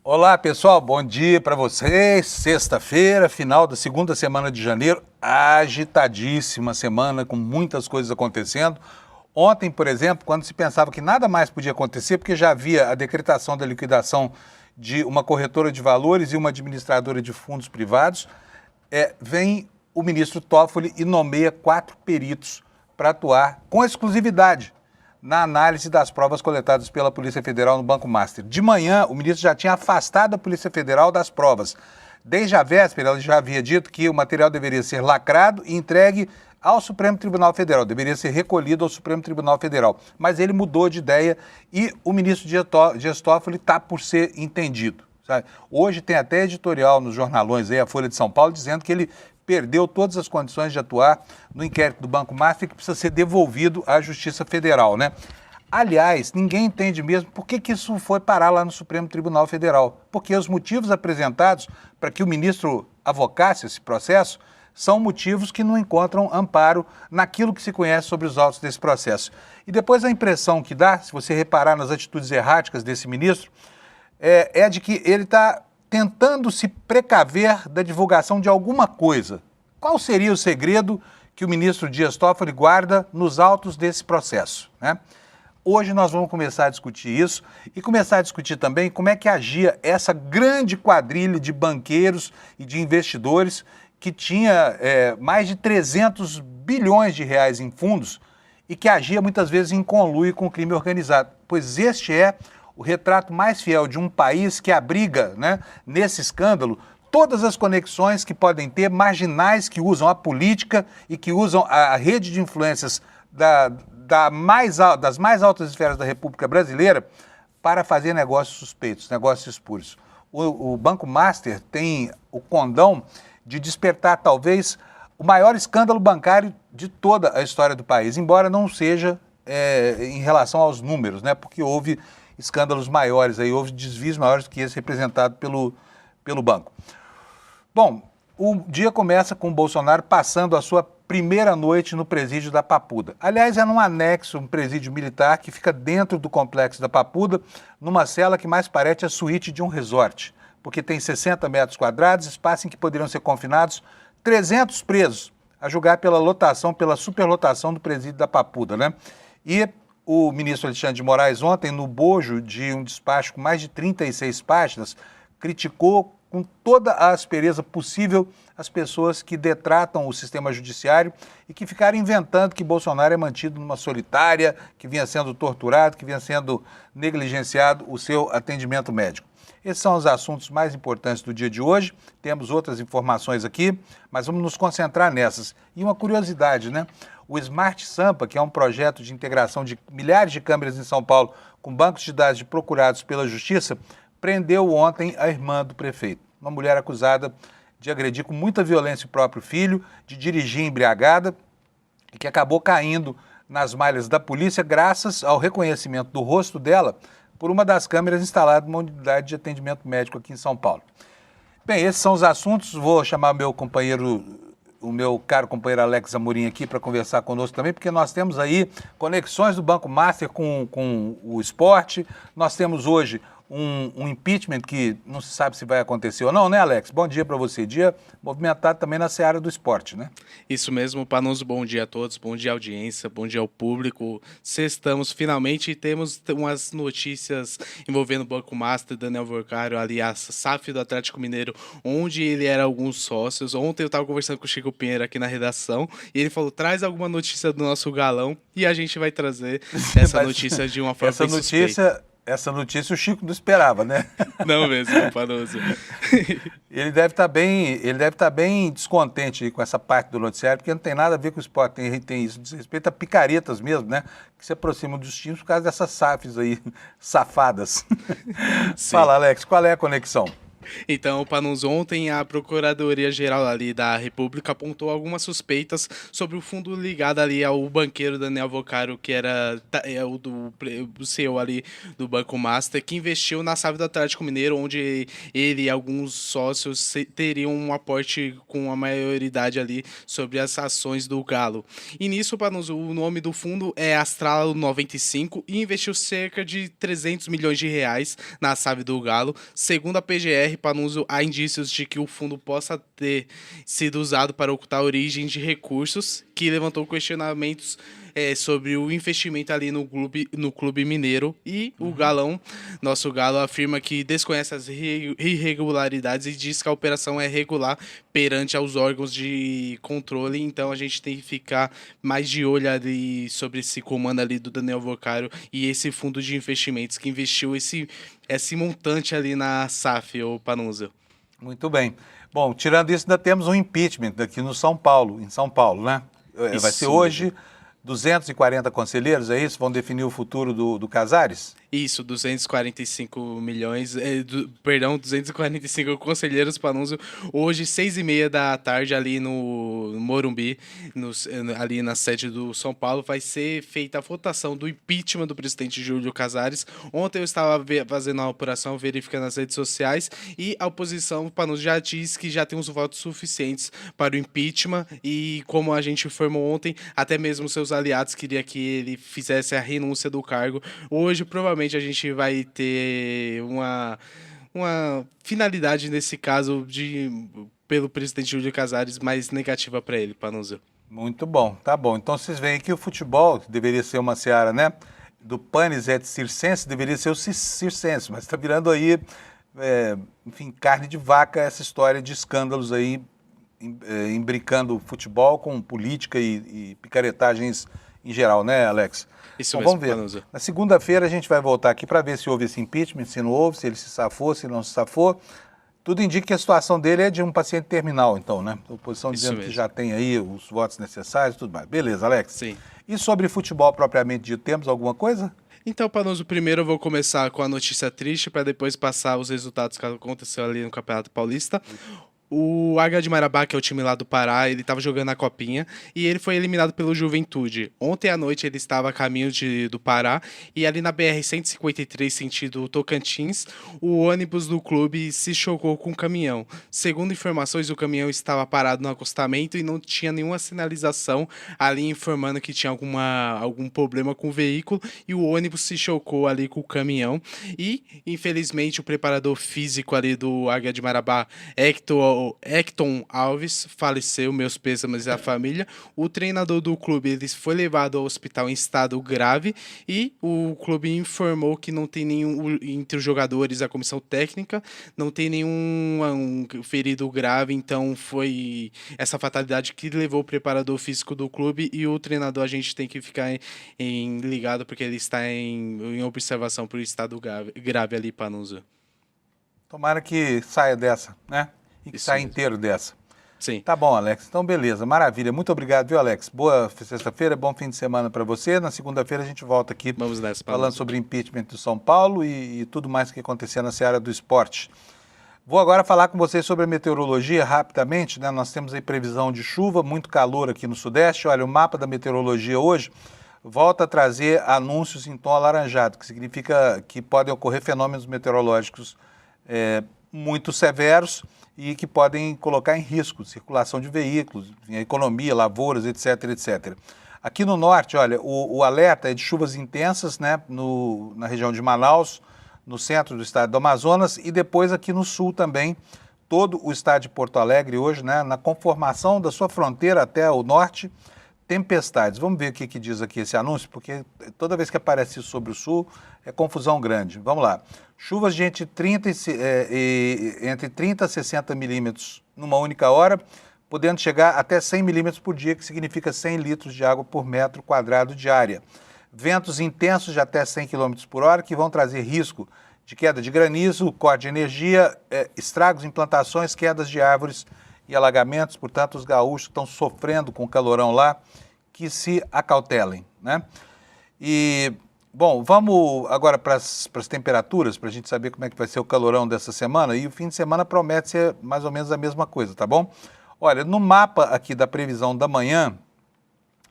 Olá, pessoal, bom dia para vocês. Sexta-feira, final da segunda semana de janeiro, agitadíssima semana com muitas coisas acontecendo. Ontem, por exemplo, quando se pensava que nada mais podia acontecer, porque já havia a decretação da liquidação de uma corretora de valores e uma administradora de fundos privados, vem o ministro Toffoli e nomeia 4 peritos para atuar com exclusividade na análise das provas coletadas pela Polícia Federal no Banco Master. De manhã, o ministro já tinha afastado a Polícia Federal das provas. Desde a véspera, ele já havia dito que o material deveria ser lacrado e entregue ao Supremo Tribunal Federal, deveria ser recolhido ao Supremo Tribunal Federal. Mas ele mudou de ideia e o ministro Dias Toffoli está por ser entendido. Sabe? Hoje tem até editorial nos jornalões, aí, a Folha de São Paulo, dizendo que ele perdeu todas as condições de atuar no inquérito do Banco Master, que precisa ser devolvido à Justiça Federal, né? Aliás, ninguém entende mesmo por que isso foi parar lá no Supremo Tribunal Federal. Porque os motivos apresentados para que o ministro avocasse esse processo são motivos que não encontram amparo naquilo que se conhece sobre os autos desse processo. E depois a impressão que dá, se você reparar nas atitudes erráticas desse ministro, é de que ele está tentando se precaver da divulgação de alguma coisa. Qual seria o segredo que o ministro Dias Toffoli guarda nos autos desse processo, né? Hoje nós vamos começar a discutir isso e começar a discutir também como é que agia essa grande quadrilha de banqueiros e de investidores que tinha mais de 300 bilhões de reais em fundos e que agia muitas vezes em conluio com o crime organizado. Pois este é o retrato mais fiel de um país que abriga, né, nesse escândalo, todas as conexões que podem ter, marginais que usam a política e que usam a rede de influências das mais altas esferas da República Brasileira para fazer negócios suspeitos, negócios espúrios. O Banco Master tem o condão de despertar talvez o maior escândalo bancário de toda a história do país, embora não seja em relação aos números, né, porque houve escândalos maiores, aí houve desvios maiores do que esse representado pelo banco. Bom, o dia começa com o Bolsonaro passando a sua primeira noite no presídio da Papuda. Aliás, é num anexo, um presídio militar que fica dentro do complexo da Papuda, numa cela que mais parece a suíte de um resort, porque tem 60 metros quadrados, espaço em que poderiam ser confinados 300 presos, a julgar pela lotação, pela superlotação do presídio da Papuda, né? E o ministro Alexandre de Moraes ontem, no bojo de um despacho com mais de 36 páginas, criticou com toda a aspereza possível as pessoas que detratam o sistema judiciário e que ficaram inventando que Bolsonaro é mantido numa solitária, que vinha sendo torturado, que vinha sendo negligenciado o seu atendimento médico. Esses são os assuntos mais importantes do dia de hoje. Temos outras informações aqui, mas vamos nos concentrar nessas. E uma curiosidade, né? O Smart Sampa, que é um projeto de integração de milhares de câmeras em São Paulo com bancos de dados de procurados pela Justiça, prendeu ontem a irmã do prefeito, uma mulher acusada de agredir com muita violência o próprio filho, de dirigir embriagada e que acabou caindo nas malhas da polícia graças ao reconhecimento do rosto dela por uma das câmeras instalada numa unidade de atendimento médico aqui em São Paulo. Bem, esses são os assuntos. Vou chamar o meu caro companheiro Alex Amorim aqui para conversar conosco também, porque nós temos aí conexões do Banco Master com o esporte. Nós temos hoje um impeachment que não se sabe se vai acontecer ou não, né, Alex? Bom dia para você. Dia movimentado também na seara do esporte, né? Isso mesmo, Panoso, bom dia a todos, bom dia à audiência, bom dia ao público. Sextamos finalmente e temos umas notícias envolvendo o Banco Master, Daniel Vorcário, aliás, SAF do Atlético Mineiro, onde ele era alguns sócios. Ontem eu estava conversando com o Chico Pinheiro aqui na redação e ele falou, traz alguma notícia do nosso galão e a gente vai trazer essa notícia de uma forma bem suspeita. Essa notícia o Chico não esperava, né? Não mesmo, Panoso. Ele deve estar bem descontente com essa parte do noticiário, porque não tem nada a ver com o esporte, tem isso, diz respeito a picaretas mesmo, né? Que se aproximam dos times por causa dessas SAFs aí, safadas. Fala, Alex, qual é a conexão? Então, Panunzio, ontem a Procuradoria-Geral ali da República apontou algumas suspeitas sobre o fundo ligado ali ao banqueiro Daniel Vocaro, que era o CEO ali do Banco Master, que investiu na SAF do Atlético Mineiro, onde ele e alguns sócios teriam um aporte com a maioridade ali sobre as ações do Galo. E nisso, Panunzio, o nome do fundo é Astral 95 e investiu cerca de 300 milhões de reais na SAF do Galo. Segundo a PGR, Panunzio, há indícios de que o fundo possa ter sido usado para ocultar a origem de recursos, que levantou questionamentos sobre o investimento ali no clube mineiro. E o Galão, nosso Galo, afirma que desconhece as irregularidades e diz que a operação é regular perante aos órgãos de controle. Então a gente tem que ficar mais de olho ali sobre esse comando ali do Daniel Vocaro e esse fundo de investimentos que investiu esse montante ali na SAF, o Panunzio. Muito bem. Bom, tirando isso, ainda temos um impeachment aqui no São Paulo, em São Paulo, né? Vai ser hoje. 240 conselheiros, é isso? Vão definir o futuro do Casares? Isso, 245 milhões, 245 conselheiros Panunzio, hoje 6h30 da tarde ali no Morumbi, ali na sede do São Paulo, vai ser feita a votação do impeachment do presidente Júlio Casares. Ontem eu estava fazendo a apuração, verificando as redes sociais, e a oposição, Panunzio, já diz que já tem os votos suficientes para o impeachment, e como a gente informou ontem, até mesmo seus aliados queriam que ele fizesse a renúncia do cargo. Hoje, provavelmente, a gente vai ter uma finalidade nesse caso pelo presidente Júlio Casares mais negativa para ele, Panunzio. Muito bom, tá bom. Então vocês veem que o futebol, que deveria ser uma seara, né? Do panis et circense, deveria ser o circense, mas está virando aí, enfim, carne de vaca essa história de escândalos aí, imbricando futebol com política e picaretagens em geral, né, Alex? Isso Bom, mesmo, vamos ver. Panunzio. Na segunda-feira a gente vai voltar aqui para ver se houve esse impeachment, se não houve, se ele se safou, se não se safou. Tudo indica que a situação dele é de um paciente terminal, então, né? A oposição Isso dizendo mesmo. que já tem aí os votos necessários, tudo mais. Beleza, Alex? Sim. E sobre futebol propriamente dito, temos alguma coisa? Então, Panunzio, primeiro eu vou começar com a notícia triste para depois passar os resultados que aconteceu ali no Campeonato Paulista. O Águia de Marabá, que é o time lá do Pará, ele estava jogando a Copinha e ele foi eliminado pelo Juventude. Ontem à noite ele estava a caminho do Pará e ali na BR-153, sentido Tocantins, o ônibus do clube se chocou com o caminhão. Segundo informações, o caminhão estava parado no acostamento e não tinha nenhuma sinalização ali informando que tinha algum problema com o veículo e o ônibus se chocou ali com o caminhão. E, infelizmente, o preparador físico ali do Águia de Marabá, Hecton Alves, faleceu, meus pêsames à família. O treinador do clube ele foi levado ao hospital em estado grave e o clube informou que não tem nenhum, entre os jogadores, a comissão técnica, não tem nenhum ferido grave, então foi essa fatalidade que levou o preparador físico do clube e o treinador a gente tem que ficar ligado porque ele está em observação por estado grave ali, Panunzio. Tomara que saia dessa, né? E que Isso saia mesmo. inteiro dessa. Sim. Tá bom, Alex. Então, beleza. Maravilha. Muito obrigado, viu, Alex? Boa sexta-feira, bom fim de semana para você. Na segunda-feira a gente volta aqui Vamos nessa, falando Panunzio. sobre impeachment do São Paulo e tudo mais que acontecer na seara do esporte. Vou agora falar com vocês sobre a meteorologia rapidamente, né? Nós temos aí previsão de chuva, muito calor aqui no Sudeste. Olha, o mapa da meteorologia hoje volta a trazer anúncios em tom alaranjado, que significa que podem ocorrer fenômenos meteorológicos muito severos e que podem colocar em risco circulação de veículos, a economia, lavouras, etc, etc. Aqui no norte, olha, o alerta é de chuvas intensas, né, na região de Manaus, no centro do estado do Amazonas e depois aqui no sul também, todo o estado de Porto Alegre hoje, né, na conformação da sua fronteira até o norte, tempestades. Vamos ver o que diz aqui esse anúncio, porque toda vez que aparece isso sobre o sul, é confusão grande. Vamos lá. Chuvas de entre 30 a 60 milímetros numa única hora, podendo chegar até 100 milímetros por dia, que significa 100 litros de água por metro quadrado de área. Ventos intensos de até 100 km por hora, que vão trazer risco de queda de granizo, corte de energia, estragos em plantações, quedas de árvores e alagamentos. Portanto, os gaúchos que estão sofrendo com o calorão lá, que se acautelem, né? E Bom, vamos agora para as temperaturas, para a gente saber como é que vai ser o calorão dessa semana. E o fim de semana promete ser mais ou menos a mesma coisa, tá bom? Olha, no mapa aqui da previsão da manhã,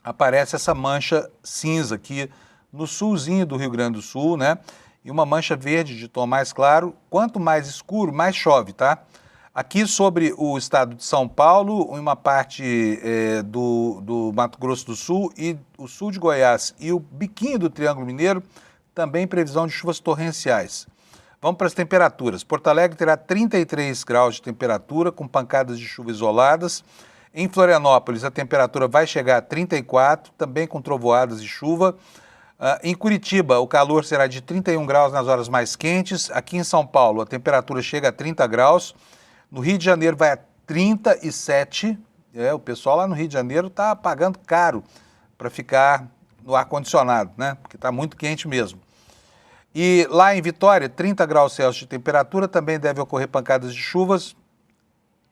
aparece essa mancha cinza aqui no sulzinho do Rio Grande do Sul, né? E uma mancha verde de tom mais claro. Quanto mais escuro, mais chove, tá? Aqui sobre o estado de São Paulo, uma parte do Mato Grosso do Sul e o sul de Goiás e o biquinho do Triângulo Mineiro, também previsão de chuvas torrenciais. Vamos para as temperaturas. Porto Alegre terá 33 graus de temperatura, com pancadas de chuva isoladas. Em Florianópolis, a temperatura vai chegar a 34, também com trovoadas e chuva. Em Curitiba, o calor será de 31 graus nas horas mais quentes. Aqui em São Paulo, a temperatura chega a 30 graus. No Rio de Janeiro vai a 37. O pessoal lá no Rio de Janeiro está pagando caro para ficar no ar-condicionado, né? Porque está muito quente mesmo. E lá em Vitória, 30 graus Celsius de temperatura, também deve ocorrer pancadas de chuvas.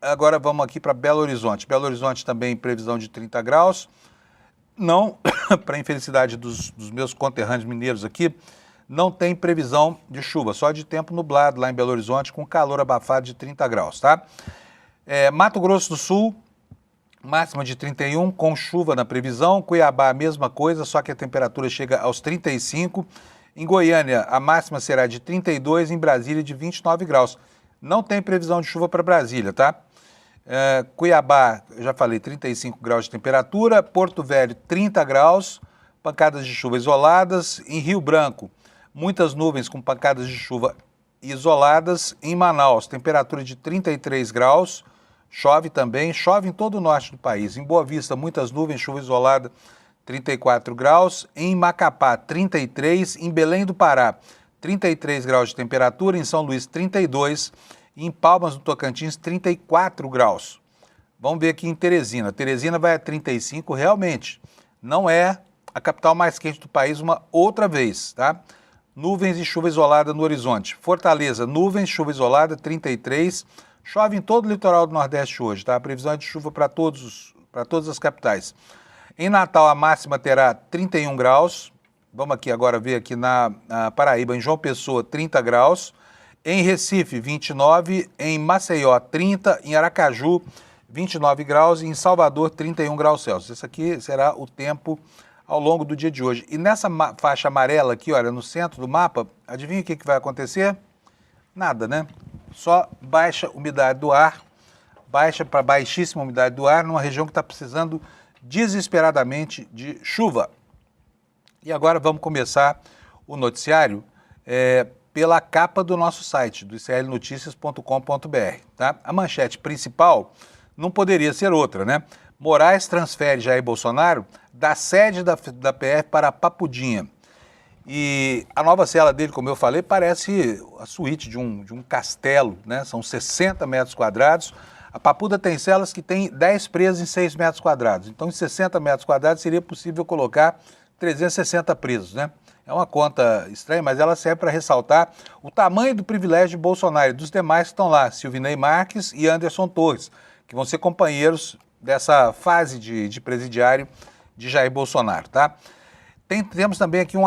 Agora vamos aqui para Belo Horizonte. Belo Horizonte também previsão de 30 graus. Não, para a infelicidade dos meus conterrâneos mineiros aqui, não tem previsão de chuva, só de tempo nublado lá em Belo Horizonte, com calor abafado de 30 graus, tá? Mato Grosso do Sul, máxima de 31, com chuva na previsão. Cuiabá, a mesma coisa, só que a temperatura chega aos 35. Em Goiânia, a máxima será de 32, em Brasília de 29 graus. Não tem previsão de chuva para Brasília, tá? Cuiabá, eu já falei, 35 graus de temperatura. Porto Velho, 30 graus, pancadas de chuva isoladas. Em Rio Branco, muitas nuvens com pancadas de chuva isoladas. Em Manaus, temperatura de 33 graus, chove também, chove em todo o norte do país. Em Boa Vista, muitas nuvens, chuva isolada, 34 graus. Em Macapá, 33. Em Belém do Pará, 33 graus de temperatura. Em São Luís, 32. E em Palmas, no Tocantins, 34 graus. Vamos ver aqui em Teresina. Teresina vai a 35, realmente. Não é a capital mais quente do país uma outra vez, tá? Nuvens e chuva isolada no horizonte. Fortaleza, nuvens, chuva isolada, 33. Chove em todo o litoral do Nordeste hoje, tá? A previsão é de chuva para todas as capitais. Em Natal, a máxima terá 31 graus. Vamos aqui agora ver aqui na Paraíba, em João Pessoa, 30 graus. Em Recife, 29. Em Maceió, 30. Em Aracaju, 29 graus. E em Salvador, 31 graus Celsius. Esse aqui será o tempo ao longo do dia de hoje. E nessa faixa amarela aqui, olha, no centro do mapa, adivinha o que vai acontecer? Nada, né? Só baixa umidade do ar, baixa para baixíssima umidade do ar, numa região que está precisando desesperadamente de chuva. E agora vamos começar o noticiário pela capa do nosso site, do iclnoticias.com.br, tá? A manchete principal não poderia ser outra, né? Moraes transfere Jair Bolsonaro da sede da PF para Papudinha. E a nova cela dele, como eu falei, parece a suíte de um castelo, né? São 60 metros quadrados. A Papuda tem celas que tem 10 presos em 6 metros quadrados. Então, em 60 metros quadrados seria possível colocar 360 presos, né? É uma conta estranha, mas ela serve para ressaltar o tamanho do privilégio de Bolsonaro e dos demais que estão lá, Silvinei Marques e Anderson Torres, que vão ser companheiros dessa fase de presidiário de Jair Bolsonaro, tá? Temos também aqui um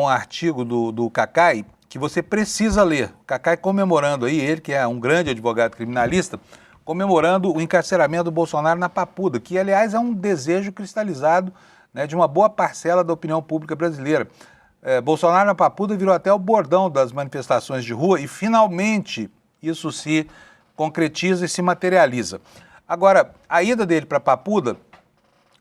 artigo do Cacai que você precisa ler. O Cacai comemorando aí, ele que é um grande advogado criminalista, comemorando o encarceramento do Bolsonaro na Papuda, que aliás é um desejo cristalizado, né, de uma boa parcela da opinião pública brasileira. Bolsonaro na Papuda virou até o bordão das manifestações de rua e finalmente isso se concretiza e se materializa. Agora, a ida dele para Papuda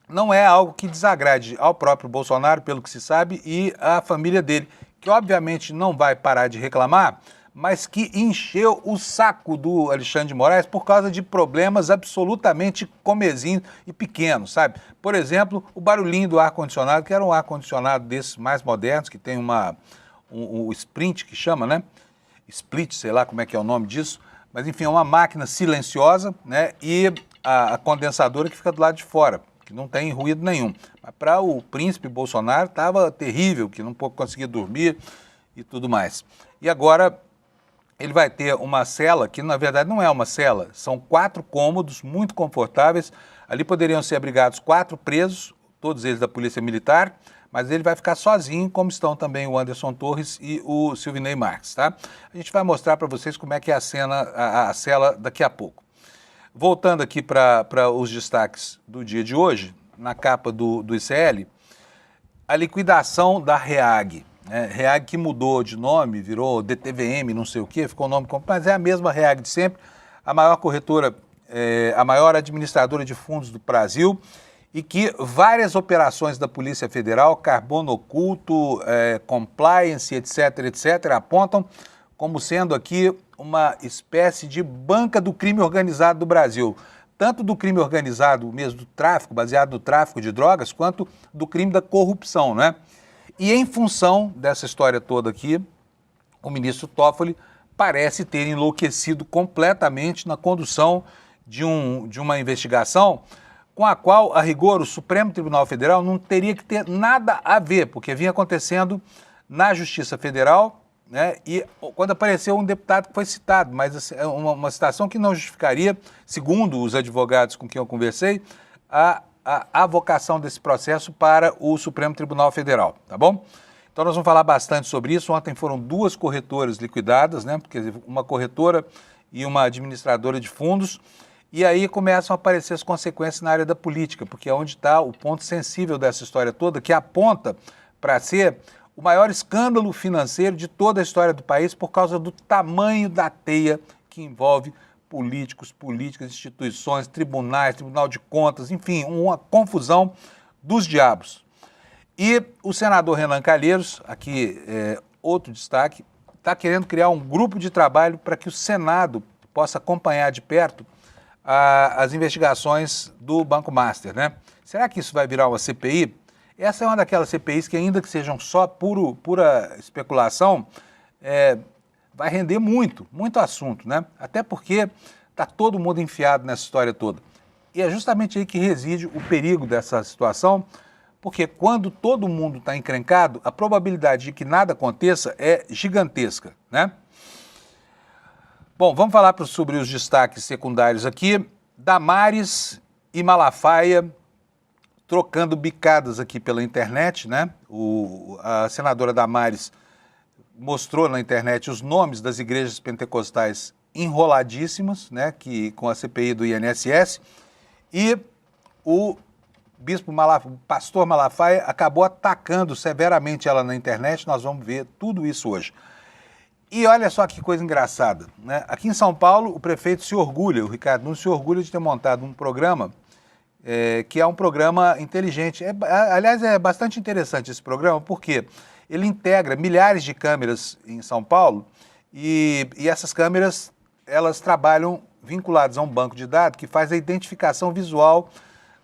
não é algo que desagrade ao próprio Bolsonaro, pelo que se sabe, e à família dele, que obviamente não vai parar de reclamar, mas que encheu o saco do Alexandre de Moraes por causa de problemas absolutamente comezinhos e pequenos, sabe? Por exemplo, o barulhinho do ar-condicionado, que era um ar-condicionado desses mais modernos, que tem um sprint, que chama, né? Split, sei lá como é que é o nome disso, mas enfim, é uma máquina silenciosa, né? E a condensadora que fica do lado de fora, que não tem ruído nenhum. Mas para o príncipe Bolsonaro estava terrível, que não conseguia dormir e tudo mais. E agora ele vai ter uma cela, que na verdade não é uma cela, são 4 cômodos muito confortáveis. Ali poderiam ser abrigados 4 presos, todos eles da Polícia Militar, mas ele vai ficar sozinho, como estão também o Anderson Torres e o Silvinei Marques, tá? A gente vai mostrar para vocês como é que é a cela daqui a pouco. Voltando aqui para os destaques do dia de hoje, na capa do ICL, a liquidação da REAG. REAG que mudou de nome, virou DTVM, não sei o quê, ficou o nome completo, mas é a mesma REAG de sempre, a maior corretora, a maior administradora de fundos do Brasil, e que várias operações da Polícia Federal, carbono oculto, compliance, etc., apontam como sendo aqui uma espécie de banca do crime organizado do Brasil. Tanto do crime organizado mesmo, do tráfico, baseado no tráfico de drogas, quanto do crime da corrupção, né? E em função dessa história toda aqui, o ministro Toffoli parece ter enlouquecido completamente na condução de uma investigação com a qual, a rigor, o Supremo Tribunal Federal não teria que ter nada a ver, porque vinha acontecendo na Justiça Federal, né? E quando apareceu um deputado que foi citado, mas é uma citação que não justificaria, segundo os advogados com quem eu conversei, a vocação desse processo para o Supremo Tribunal Federal, tá bom? Então nós vamos falar bastante sobre isso. Ontem foram 2 corretoras liquidadas, né? Quer dizer, uma corretora e uma administradora de fundos, e aí começam a aparecer as consequências na área da política, porque é onde está o ponto sensível dessa história toda, que aponta para ser o maior escândalo financeiro de toda a história do país por causa do tamanho da teia que envolve políticos, políticas, instituições, tribunais, Tribunal de Contas, enfim, uma confusão dos diabos. E o senador Renan Calheiros, aqui outro destaque, está querendo criar um grupo de trabalho para que o Senado possa acompanhar de perto as investigações do Banco Master, né? Será que isso vai virar uma CPI? Essa é uma daquelas CPIs que, ainda que sejam só pura especulação, vai render muito assunto, né? Até porque está todo mundo enfiado nessa história toda. E é justamente aí que reside o perigo dessa situação, porque quando todo mundo está encrencado, a probabilidade de que nada aconteça é gigantesca, né? Bom, vamos falar sobre os destaques secundários aqui. Damares e Malafaia trocando bicadas aqui pela internet, né? A senadora Damares mostrou na internet os nomes das igrejas pentecostais enroladíssimas, né, com a CPI do INSS, e o pastor Malafaia acabou atacando severamente ela na internet. Nós vamos ver tudo isso hoje. E olha só que coisa engraçada, né? Aqui em São Paulo, o prefeito se orgulha, o Ricardo Nunes se orgulha de ter montado um programa que é um programa inteligente. Aliás, é bastante interessante esse programa, porque ele integra milhares de câmeras em São Paulo e essas câmeras, elas trabalham vinculadas a um banco de dados que faz a identificação visual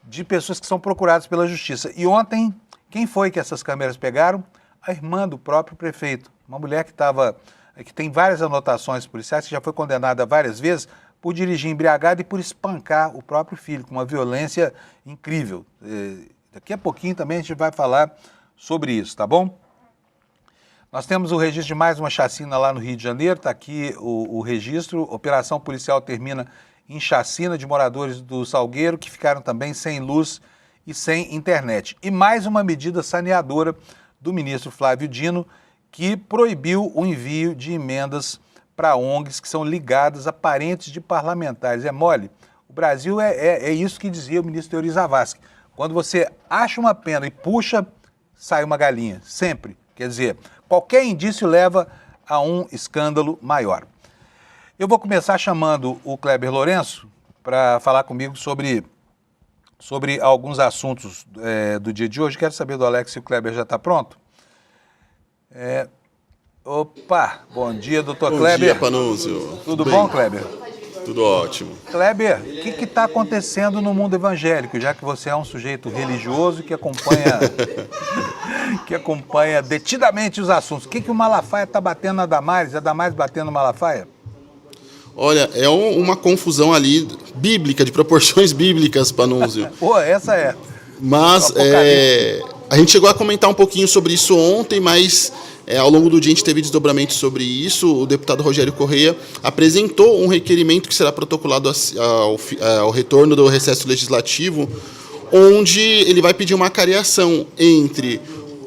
de pessoas que são procuradas pela justiça. E ontem, quem foi que essas câmeras pegaram? A irmã do próprio prefeito, uma mulher que tem várias anotações policiais, que já foi condenada várias vezes por dirigir embriagado e por espancar o próprio filho, com uma violência incrível. Daqui a pouquinho também a gente vai falar sobre isso, tá bom? Nós temos o registro de mais uma chacina lá no Rio de Janeiro, está aqui o registro. Operação policial termina em chacina de moradores do Salgueiro, que ficaram também sem luz e sem internet. E mais uma medida saneadora do ministro Flávio Dino, que proibiu o envio de emendas para ONGs que são ligadas a parentes de parlamentares. É mole? O Brasil é isso que dizia o ministro Euri Zavascki. Quando você acha uma pena e puxa, sai uma galinha, sempre. Quer dizer, qualquer indício leva a um escândalo maior. Eu vou começar chamando o Kleber Lourenço para falar comigo sobre alguns assuntos do dia de hoje. Quero saber do Alex se o Kleber já está pronto. Opa, bom dia, doutor Kleber. Bom dia, Panunzio. Tudo bom, Kleber? Tudo ótimo. Kleber, o que está acontecendo no mundo evangélico, já que você é um sujeito religioso que acompanha detidamente os assuntos? O que o Malafaia está batendo na Damares, a Damares batendo no Malafaia? Olha, é uma confusão ali bíblica, de proporções bíblicas, Panunzio. Pô, essa é. Mas a gente chegou a comentar um pouquinho sobre isso ontem, mas ao longo do dia a gente teve desdobramentos sobre isso. O deputado Rogério Correia apresentou um requerimento que será protocolado ao retorno do recesso legislativo, onde ele vai pedir uma cariação entre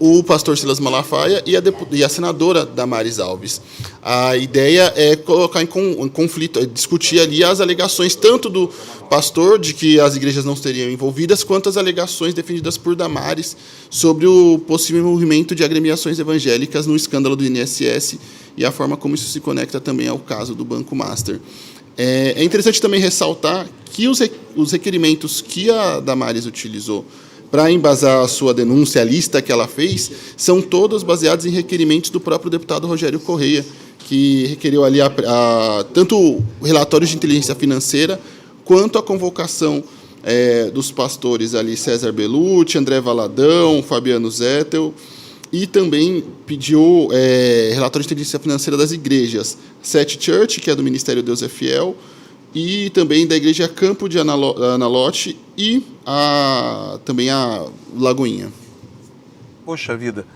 o pastor Silas Malafaia e a senadora Damares Alves. A ideia é colocar em conflito, discutir ali as alegações tanto do pastor de que as igrejas não estariam envolvidas, quanto as alegações defendidas por Damares sobre o possível envolvimento de agremiações evangélicas no escândalo do INSS e a forma como isso se conecta também ao caso do Banco Master. É interessante também ressaltar que os requerimentos que a Damares utilizou para embasar a sua denúncia, a lista que ela fez, são todos baseados em requerimentos do próprio deputado Rogério Correia, que requeriu ali tanto o relatório de inteligência financeira, quanto a convocação dos pastores ali, César Bellucci, André Valadão, Fabiano Zettel, e também pediu relatório de inteligência financeira das igrejas, Set Church, que é do Ministério Deus é Fiel, e também da Igreja Campo de Analote e também a Lagoinha. Poxa vida.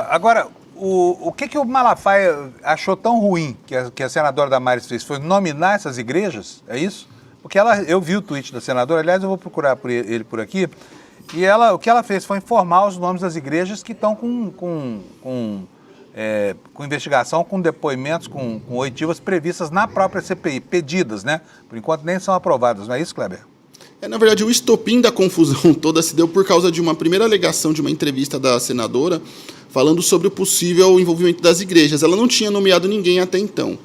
Agora, o que o Malafaia achou tão ruim que a senadora Damares fez? Foi nominar essas igrejas? É isso? Porque eu vi o tweet da senadora, aliás, eu vou procurar ele por aqui, e o que ela fez foi informar os nomes das igrejas que estão com investigação, com depoimentos, com oitivas previstas na própria CPI, pedidas, né? Por enquanto nem são aprovadas, não é isso, Kleber? Na verdade, o estopim da confusão toda se deu por causa de uma primeira alegação de uma entrevista da senadora falando sobre o possível envolvimento das igrejas. Ela não tinha nomeado ninguém até então.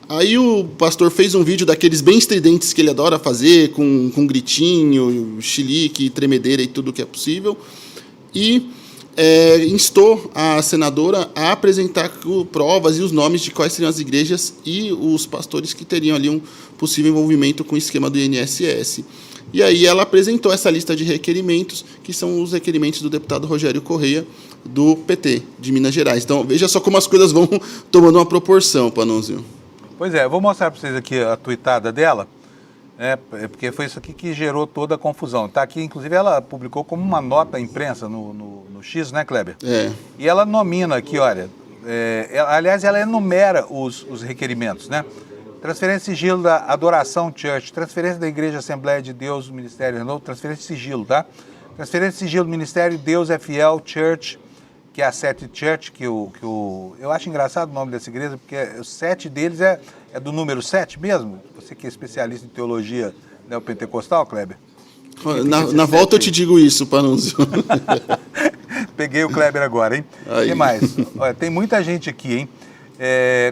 Aí o pastor fez um vídeo daqueles bem estridentes que ele adora fazer, com gritinho, chilique, tremedeira e tudo que é possível, e instou a senadora a apresentar provas e os nomes de quais seriam as igrejas e os pastores que teriam ali um possível envolvimento com o esquema do INSS. E aí ela apresentou essa lista de requerimentos, que são os requerimentos do deputado Rogério Correia, do PT, de Minas Gerais. Então, veja só como as coisas vão tomando uma proporção, Panunzio. Pois é, eu vou mostrar para vocês aqui a tuitada dela, porque foi isso aqui que gerou toda a confusão. Tá aqui, inclusive, ela publicou como uma nota à imprensa no X, né, Kleber? E ela nomina aqui, olha, aliás, ela enumera os requerimentos, né? Transferência de sigilo da Adoração Church, transferência da Igreja Assembleia de Deus, Ministério Renovo, transferência de sigilo, tá? Transferência de sigilo do Ministério Deus é Fiel Church, que é a Set Church, eu acho engraçado o nome dessa igreja, porque o 7 deles é do número 7 mesmo? Você que é especialista em teologia neopentecostal, Kleber? Na volta eu te digo isso, Panunzio. Peguei o Kleber agora, hein? O que mais? Olha, tem muita gente aqui, hein?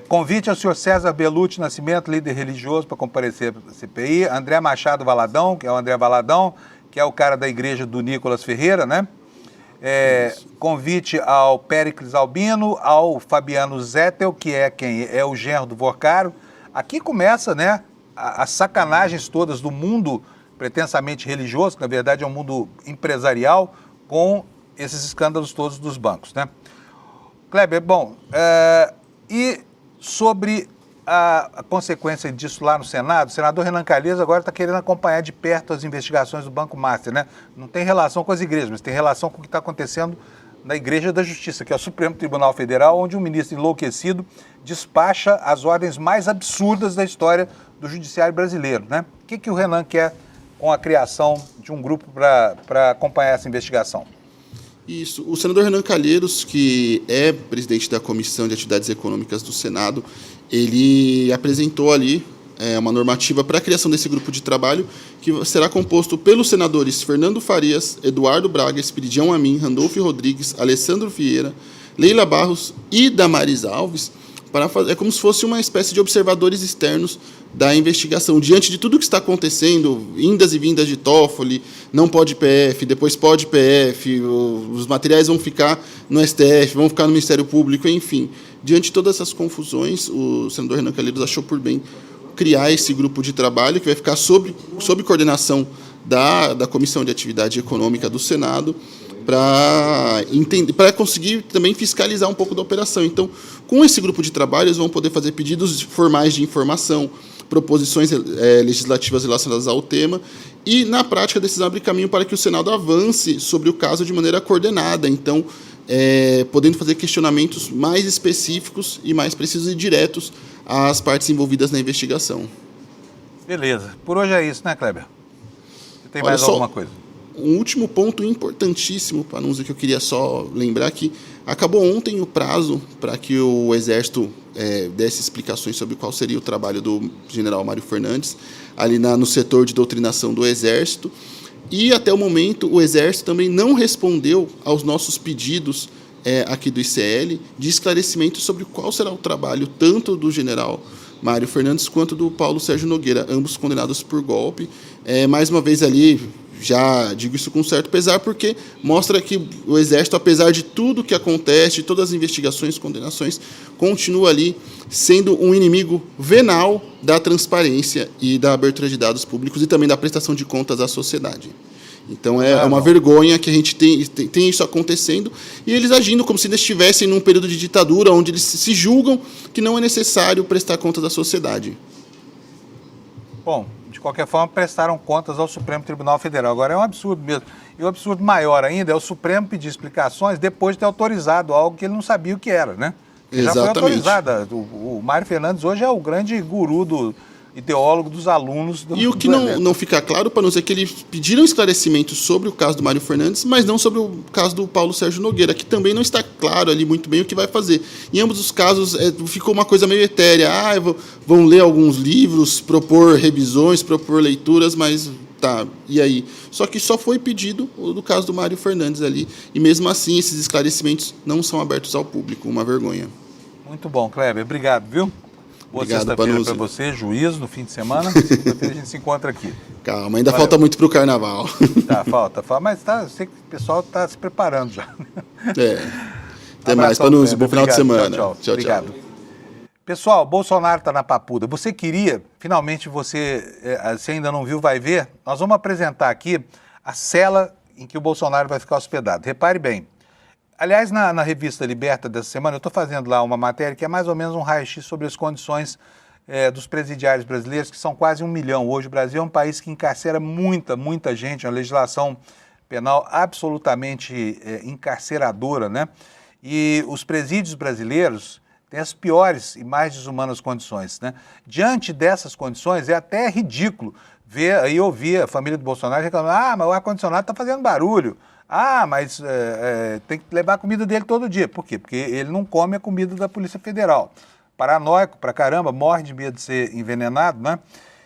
Convite ao senhor César Bellucci Nascimento, líder religioso, para comparecer à CPI. André Machado Valadão, que é o André Valadão, que é o cara da igreja do Nicolas Ferreira, né? Convite ao Péricles Albino, ao Fabiano Zettel, que é quem é o genro do Vorcaro. Aqui começa, né, as sacanagens todas do mundo pretensamente religioso, que na verdade é um mundo empresarial, com esses escândalos todos dos bancos, né? Kleber, bom, e sobre a consequência disso lá no Senado, o senador Renan Calheiros agora está querendo acompanhar de perto as investigações do Banco Master, né? Não tem relação com as igrejas, mas tem relação com o que está acontecendo na Igreja da Justiça, que é o Supremo Tribunal Federal, onde um ministro enlouquecido despacha as ordens mais absurdas da história do judiciário brasileiro, né? O que o Renan quer com a criação de um grupo para acompanhar essa investigação? Isso. O senador Renan Calheiros, que é presidente da Comissão de Atividades Econômicas do Senado, ele apresentou ali uma normativa para a criação desse grupo de trabalho, que será composto pelos senadores Fernando Farias, Eduardo Braga, Esperidião Amin, Randolfo Rodrigues, Alessandro Vieira, Leila Barros e Damares Alves, é como se fosse uma espécie de observadores externos da investigação. Diante de tudo que está acontecendo, indas e vindas de Toffoli, não pode PF, depois pode PF, os materiais vão ficar no STF, vão ficar no Ministério Público, enfim. Diante de todas essas confusões, o senador Renan Calheiros achou por bem criar esse grupo de trabalho que vai ficar sob coordenação da Comissão de Atividade Econômica do Senado, para conseguir também fiscalizar um pouco da operação. Então, com esse grupo de trabalho, eles vão poder fazer pedidos formais de informação, proposições legislativas relacionadas ao tema, e, na prática, a decisão abre caminho para que o Senado avance sobre o caso de maneira coordenada. Então, podendo fazer questionamentos mais específicos e mais precisos e diretos às partes envolvidas na investigação. Beleza. Por hoje é isso, né, Kleber? Você tem mais alguma coisa? um último ponto importantíssimo, para não dizer que eu queria só lembrar que acabou ontem o prazo para que o Exército desse explicações sobre qual seria o trabalho do general Mário Fernandes, ali no setor de doutrinação do Exército. E, até o momento, o Exército também não respondeu aos nossos pedidos aqui do ICL de esclarecimento sobre qual será o trabalho tanto do general Mário Fernandes quanto do Paulo Sérgio Nogueira, ambos condenados por golpe. Mais uma vez ali, já digo isso com certo pesar, porque mostra que o Exército, apesar de tudo que acontece, de todas as investigações, condenações, continua ali sendo um inimigo venal da transparência e da abertura de dados públicos e também da prestação de contas à sociedade. Então é uma vergonha que a gente tem isso acontecendo e eles agindo como se eles estivessem num período de ditadura onde eles se julgam que não é necessário prestar contas à sociedade. Bom, de qualquer forma, prestaram contas ao Supremo Tribunal Federal. Agora é um absurdo mesmo. E o absurdo maior ainda é o Supremo pedir explicações depois de ter autorizado algo que ele não sabia o que era, né? Já foi autorizada. O Mário Fernandes hoje é o grande guru ideólogo dos alunos. E o que não fica claro para nós é que eles pediram esclarecimentos sobre o caso do Mário Fernandes, mas não sobre o caso do Paulo Sérgio Nogueira, que também não está claro ali muito bem o que vai fazer. Em ambos os casos, ficou uma coisa meio etérea. Vão ler alguns livros, propor revisões, propor leituras, mas tá, e aí? Só que só foi pedido do caso do Mário Fernandes ali, e mesmo assim esses esclarecimentos não são abertos ao público, uma vergonha. Muito bom, Kleber. Obrigado, viu? Boa sexta-feira para você, juízo, no fim de semana. Segunda-feira a gente se encontra aqui. Calma, ainda falta muito para o carnaval. Falta. Mas eu sei que o pessoal está se preparando já. Até mais, Panuzzi. Bom final de semana. Tchau. Obrigado. Pessoal, Bolsonaro está na papuda. Você queria, finalmente você ainda não viu, vai ver. Nós vamos apresentar aqui a cela em que o Bolsonaro vai ficar hospedado. Repare bem. Aliás, na revista Liberta dessa semana, eu estou fazendo lá uma matéria que é mais ou menos um raio-x sobre as condições dos presidiários brasileiros, que são quase 1 milhão. Hoje o Brasil é um país que encarcera muita gente, uma legislação penal absolutamente encarceradora, né? E os presídios brasileiros têm as piores e mais desumanas condições, né? Diante dessas condições, é até ridículo ouvir a família do Bolsonaro reclamar: mas o ar-condicionado está fazendo barulho. Mas tem que levar a comida dele todo dia. Por quê? Porque ele não come a comida da Polícia Federal. Paranoico pra caramba, morre de medo de ser envenenado, né?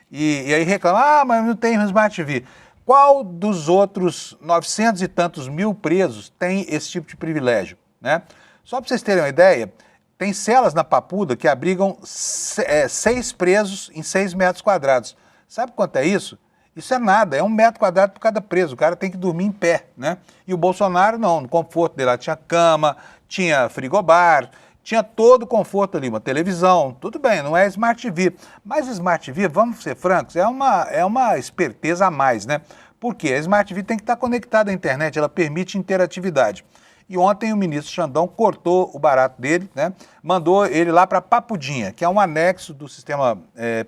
E aí reclama: mas não tem Smart TV. Qual dos outros 900 e tantos mil presos tem esse tipo de privilégio, né? Só para vocês terem uma ideia, tem celas na Papuda que abrigam 6 presos em 6 metros quadrados. Sabe quanto é isso? Isso é nada, é 1 metro quadrado por cada preso, o cara tem que dormir em pé, né? E o Bolsonaro não, no conforto dele lá tinha cama, tinha frigobar, tinha todo o conforto ali, uma televisão, tudo bem, não é Smart TV, mas Smart TV, vamos ser francos, é uma esperteza a mais, né? Por quê? A Smart TV tem que estar conectada à internet, ela permite interatividade. E ontem o ministro Xandão cortou o barato dele, né? Mandou ele lá para Papudinha, que é um anexo do sistema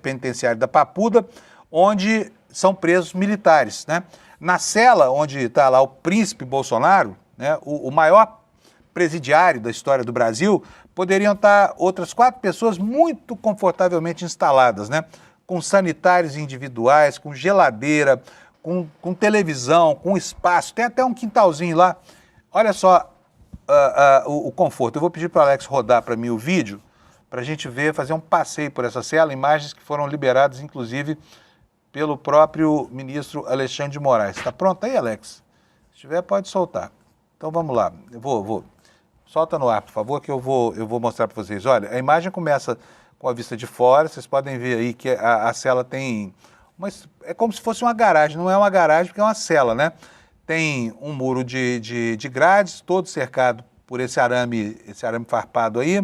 penitenciário da Papuda, onde são presos militares, né? Na cela onde está lá o príncipe Bolsonaro, né, o maior presidiário da história do Brasil, poderiam estar outras 4 pessoas muito confortavelmente instaladas, né? Com sanitários individuais, com geladeira, com televisão, com espaço, tem até um quintalzinho lá. Olha só o conforto. Eu vou pedir para o Alex rodar para mim o vídeo, para a gente ver, fazer um passeio por essa cela, imagens que foram liberadas, inclusive, pelo próprio ministro Alexandre de Moraes. Está pronto aí, Alex? Se tiver, pode soltar. Então vamos lá. Eu vou. Solta no ar, por favor, que eu vou mostrar para vocês. Olha, a imagem começa com a vista de fora. Vocês podem ver aí que a cela tem... é como se fosse uma garagem. Não é uma garagem, porque é uma cela, né? Tem um muro de grades, todo cercado por esse arame farpado aí.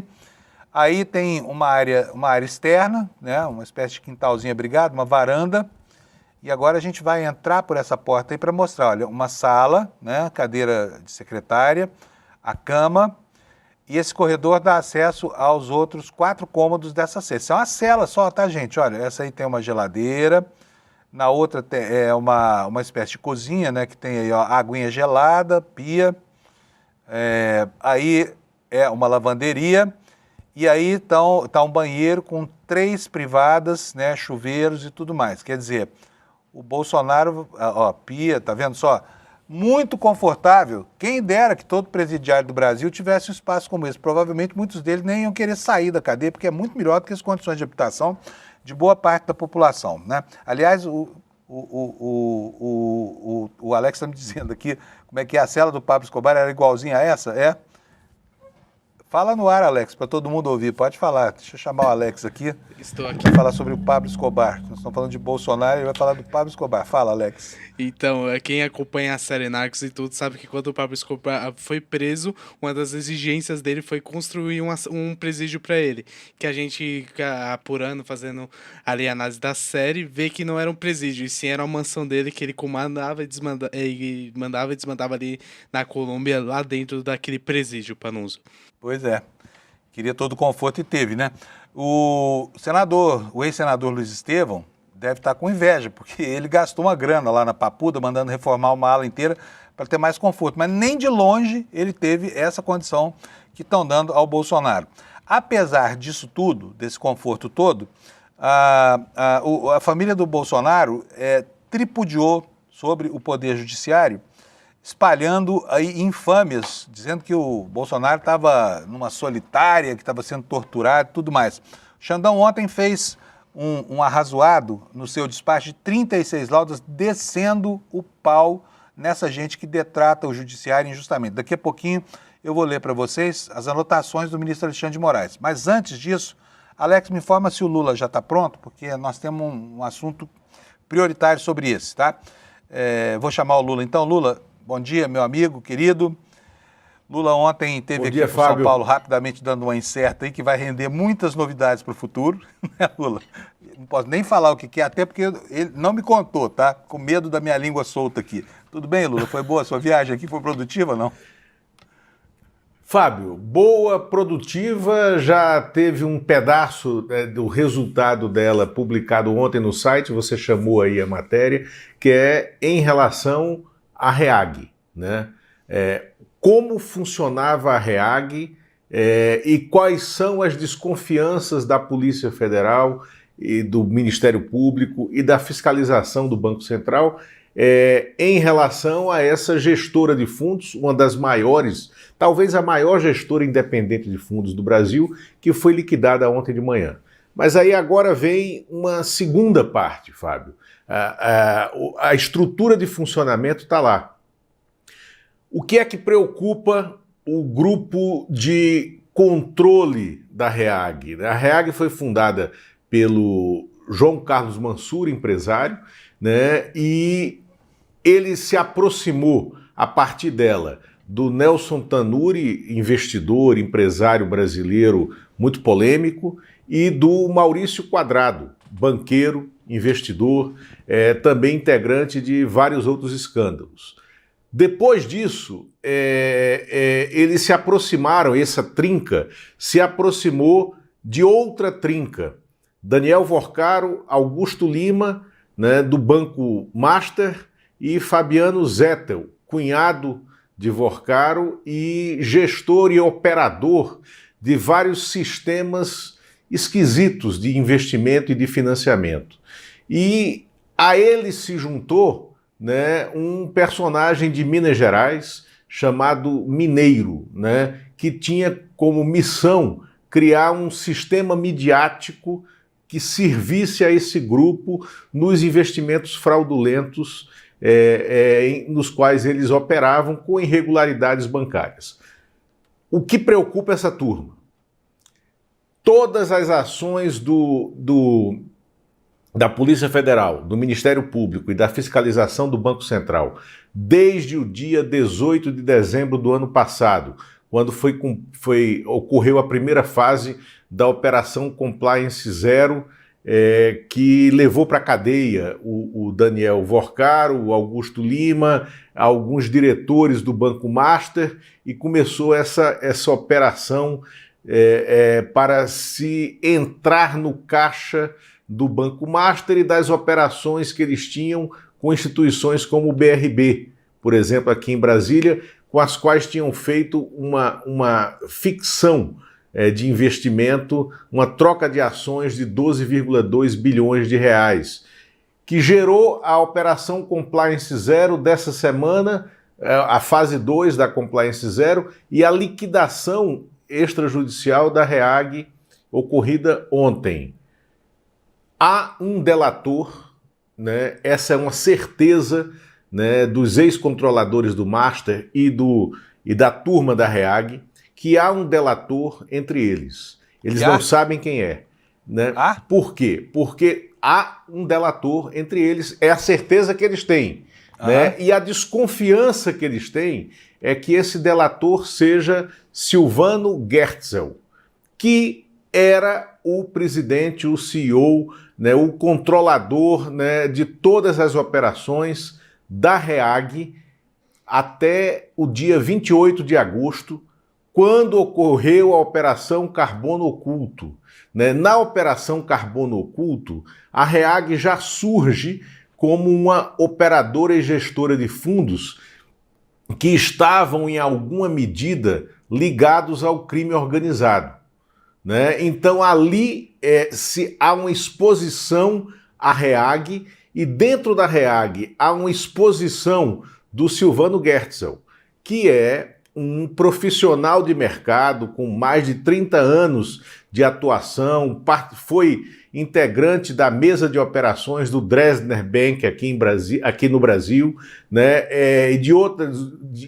Aí tem uma área externa, né? Uma espécie de quintalzinho abrigado, uma varanda. E agora a gente vai entrar por essa porta aí para mostrar, olha, uma sala, né, cadeira de secretária, a cama, e esse corredor dá acesso aos outros 4 cômodos dessa cela. Isso é uma cela só, tá, gente? Olha, essa aí tem uma geladeira, na outra é uma espécie de cozinha, né, que tem aí, ó, aguinha gelada, pia, aí é uma lavanderia, e aí tá um banheiro com 3 privadas, né, chuveiros e tudo mais. Quer dizer, o Bolsonaro, ó, pia, tá vendo só? muito confortável. Quem dera que todo presidiário do Brasil tivesse um espaço como esse. Provavelmente muitos deles nem iam querer sair da cadeia, porque é muito melhor do que as condições de habitação de boa parte da população, né? Aliás, o Alex está me dizendo aqui como é que a cela do Pablo Escobar era igualzinha a essa, é? Fala no ar, Alex, para todo mundo ouvir. Pode falar. Deixa eu chamar o Alex aqui. Estou aqui. Para falar sobre o Pablo Escobar. Nós estamos falando de Bolsonaro, ele vai falar do Pablo Escobar. Fala, Alex. Então, quem acompanha a série Narcos e tudo sabe que quando o Pablo Escobar foi preso, uma das exigências dele foi construir um presídio para ele. Que a gente, apurando, fazendo ali a análise da série, vê que não era um presídio, e sim era uma mansão dele que ele comandava e mandava e desmandava ali na Colômbia, lá dentro daquele presídio, Panuso. Pois é. Queria todo o conforto e teve, né? O ex-senador Luiz Estevão deve estar com inveja, porque ele gastou uma grana lá na Papuda, mandando reformar uma ala inteira para ter mais conforto. Mas nem de longe ele teve essa condição que estão dando ao Bolsonaro. Apesar disso tudo, desse conforto todo, a família do Bolsonaro tripudiou sobre o Poder Judiciário, espalhando aí infâmias, dizendo que o Bolsonaro estava numa solitária, que estava sendo torturado e tudo mais. O Xandão ontem fez um arrazoado no seu despacho de 36 laudas, descendo o pau nessa gente que detrata o judiciário injustamente. Daqui a pouquinho eu vou ler para vocês as anotações do ministro Alexandre de Moraes. Mas antes disso, Alex, me informa se o Lula já está pronto, porque nós temos um assunto prioritário sobre esse, tá? Vou chamar o Lula. Então, Lula, bom dia, meu amigo, querido. Lula ontem teve aqui para São Paulo rapidamente dando uma incerta aí que vai render muitas novidades para o futuro, né, Lula? Não posso nem falar o que é, até porque ele não me contou, tá? Com medo da minha língua solta aqui. Tudo bem, Lula? Foi boa a sua viagem aqui? Foi produtiva ou não? Fábio, boa, produtiva, já teve um pedaço do resultado dela publicado ontem no site, você chamou aí a matéria, que é em relação à REAG, né? Como funcionava a REAG e quais são as desconfianças da Polícia Federal e do Ministério Público e da fiscalização do Banco Central em relação a essa gestora de fundos, uma das maiores, talvez a maior gestora independente de fundos do Brasil, que foi liquidada ontem de manhã. Mas aí agora vem uma segunda parte, Fábio. A estrutura de funcionamento está lá. O que é que preocupa o grupo de controle da REAG? A REAG foi fundada pelo João Carlos Mansur, empresário, né? E ele se aproximou, a partir dela, do Nelson Tanuri, investidor, empresário brasileiro muito polêmico, e do Maurício Quadrado, banqueiro, investidor, também integrante de vários outros escândalos. Depois disso, eles se aproximaram, essa trinca se aproximou de outra trinca, Daniel Vorcaro, Augusto Lima, né, do Banco Master, e Fabiano Zettel, cunhado de Vorcaro e gestor e operador de vários sistemas esquisitos de investimento e de financiamento. E a ele se juntou, né, um personagem de Minas Gerais chamado Mineiro, né, que tinha como missão criar um sistema midiático que servisse a esse grupo nos investimentos fraudulentos nos quais eles operavam com irregularidades bancárias. O que preocupa essa turma? Todas as ações da Polícia Federal, do Ministério Público e da fiscalização do Banco Central, desde o dia 18 de dezembro do ano passado, quando ocorreu a primeira fase da Operação Compliance Zero, que levou para a cadeia o Daniel Vorcaro, o Augusto Lima, alguns diretores do Banco Master, e começou essa operação para se entrar no caixa do Banco Master e das operações que eles tinham com instituições como o BRB, por exemplo, aqui em Brasília, com as quais tinham feito uma ficção de investimento, uma troca de ações de 12,2 bilhões de reais, que gerou a Operação Compliance Zero dessa semana, a fase 2 da Compliance Zero e a liquidação extrajudicial da REAG ocorrida ontem. Há um delator, né? Essa é uma certeza, né, dos ex-controladores do Master e da turma da REAG, que há um delator entre eles. Eles não sabem quem é. Né? Por quê? Porque há um delator entre eles, é a certeza que eles têm. Né? E a desconfiança que eles têm é que esse delator seja Silvano Gertzel, que era o presidente, o CEO, né, o controlador, né, de todas as operações da REAG até o dia 28 de agosto, quando ocorreu a Operação Carbono Oculto. Né? Na Operação Carbono Oculto, a REAG já surge como uma operadora e gestora de fundos que estavam, em alguma medida, ligados ao crime organizado. Né? Então, ali se há uma exposição à REAG, e dentro da REAG há uma exposição do Silvano Gertzel, que é um profissional de mercado com mais de 30 anos de atuação, foi integrante da mesa de operações do Dresdner Bank aqui no Brasil, né, e de outras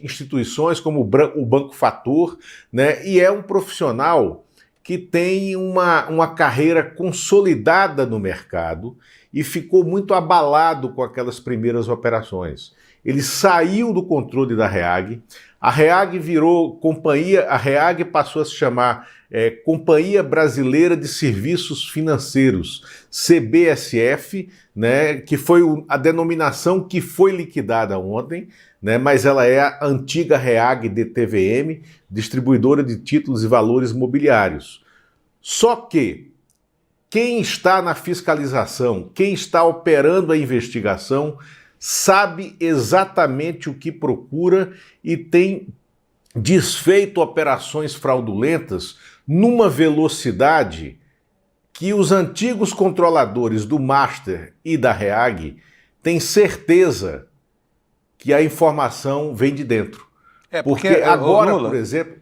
instituições como o Banco Fator, né, e é um profissional que tem uma carreira consolidada no mercado e ficou muito abalado com aquelas primeiras operações. Ele saiu do controle da REAG, a REAG virou companhia, a REAG passou a se chamar Companhia Brasileira de Serviços Financeiros, CBSF, né, que foi a denominação que foi liquidada ontem, né, mas ela é a antiga REAG DTVM, distribuidora de títulos e valores mobiliários. Só que quem está na fiscalização, quem está operando a investigação, sabe exatamente o que procura e tem desfeito operações fraudulentas numa velocidade que os antigos controladores do Master e da REAG têm certeza que a informação vem de dentro. Porque agora, Lula, por exemplo...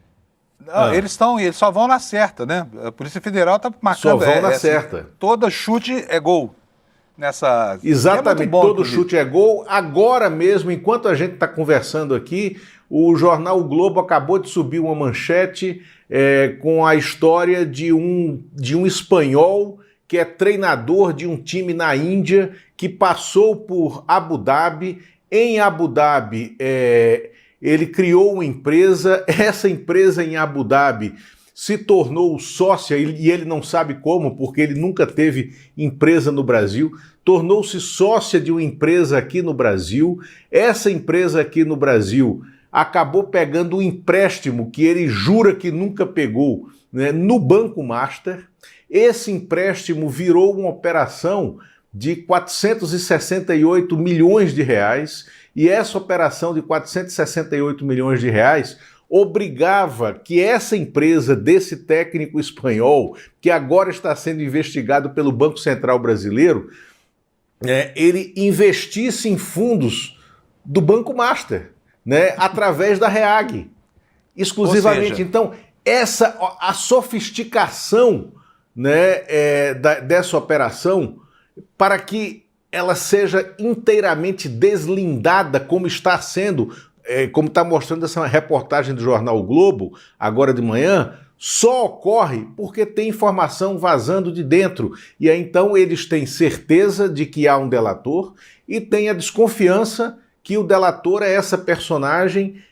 Eles só vão na certa, né? A Polícia Federal está marcando... Só vão na certa. Todo chute é gol. Exatamente, todo chute é gol. Agora mesmo, enquanto a gente está conversando aqui, o jornal o Globo acabou de subir uma manchete com a história de um espanhol que é treinador de um time na Índia, que passou por Abu Dhabi. Em Abu Dhabi, ele criou uma empresa, essa empresa em Abu Dhabi se tornou sócia, e ele não sabe como, porque ele nunca teve empresa no Brasil, tornou-se sócia de uma empresa aqui no Brasil. Essa empresa aqui no Brasil acabou pegando um empréstimo que ele jura que nunca pegou, né, no Banco Master. Esse empréstimo virou uma operação de 468 milhões de reais, e essa operação de 468 milhões de reais obrigava que essa empresa desse técnico espanhol, que agora está sendo investigado pelo Banco Central Brasileiro, ele investisse em fundos do Banco Master, né, através da REAG, exclusivamente. Então, a sofisticação, né, dessa operação, para que ela seja inteiramente deslindada, como está sendo, como está mostrando essa reportagem do jornal o Globo, agora de manhã, só ocorre porque tem informação vazando de dentro. E aí, então, eles têm certeza de que há um delator e têm a desconfiança que o delator é essa personagem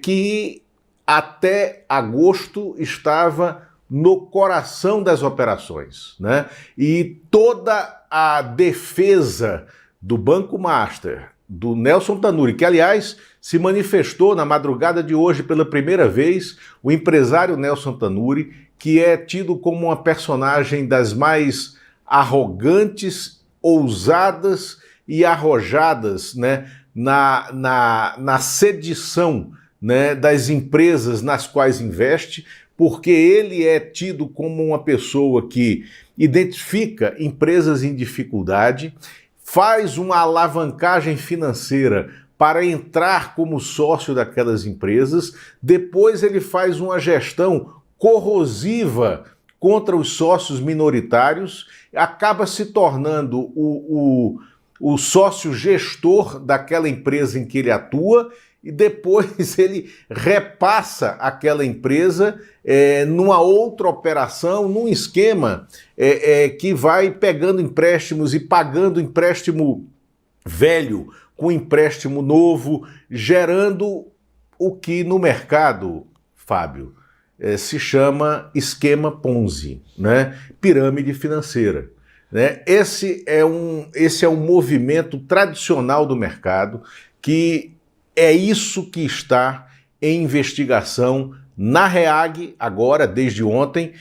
que até agosto estava no coração das operações, né? E toda a defesa do Banco Master, do Nelson Tanuri, que, aliás, se manifestou na madrugada de hoje pela primeira vez, o empresário Nelson Tanuri, que é tido como uma personagem das mais arrogantes, ousadas e arrojadas, né, na sedição, né, das empresas nas quais investe, porque ele é tido como uma pessoa que identifica empresas em dificuldade, faz uma alavancagem financeira para entrar como sócio daquelas empresas, depois ele faz uma gestão corrosiva contra os sócios minoritários, acaba se tornando o sócio gestor daquela empresa em que ele atua e depois ele repassa aquela empresa numa outra operação, num esquema que vai pegando empréstimos e pagando empréstimo velho com empréstimo novo, gerando o que no mercado, Fábio, se chama esquema Ponzi, né? Pirâmide financeira. Né? Esse é um movimento tradicional do mercado, que é isso que está em investigação na REAG, agora, desde ontem,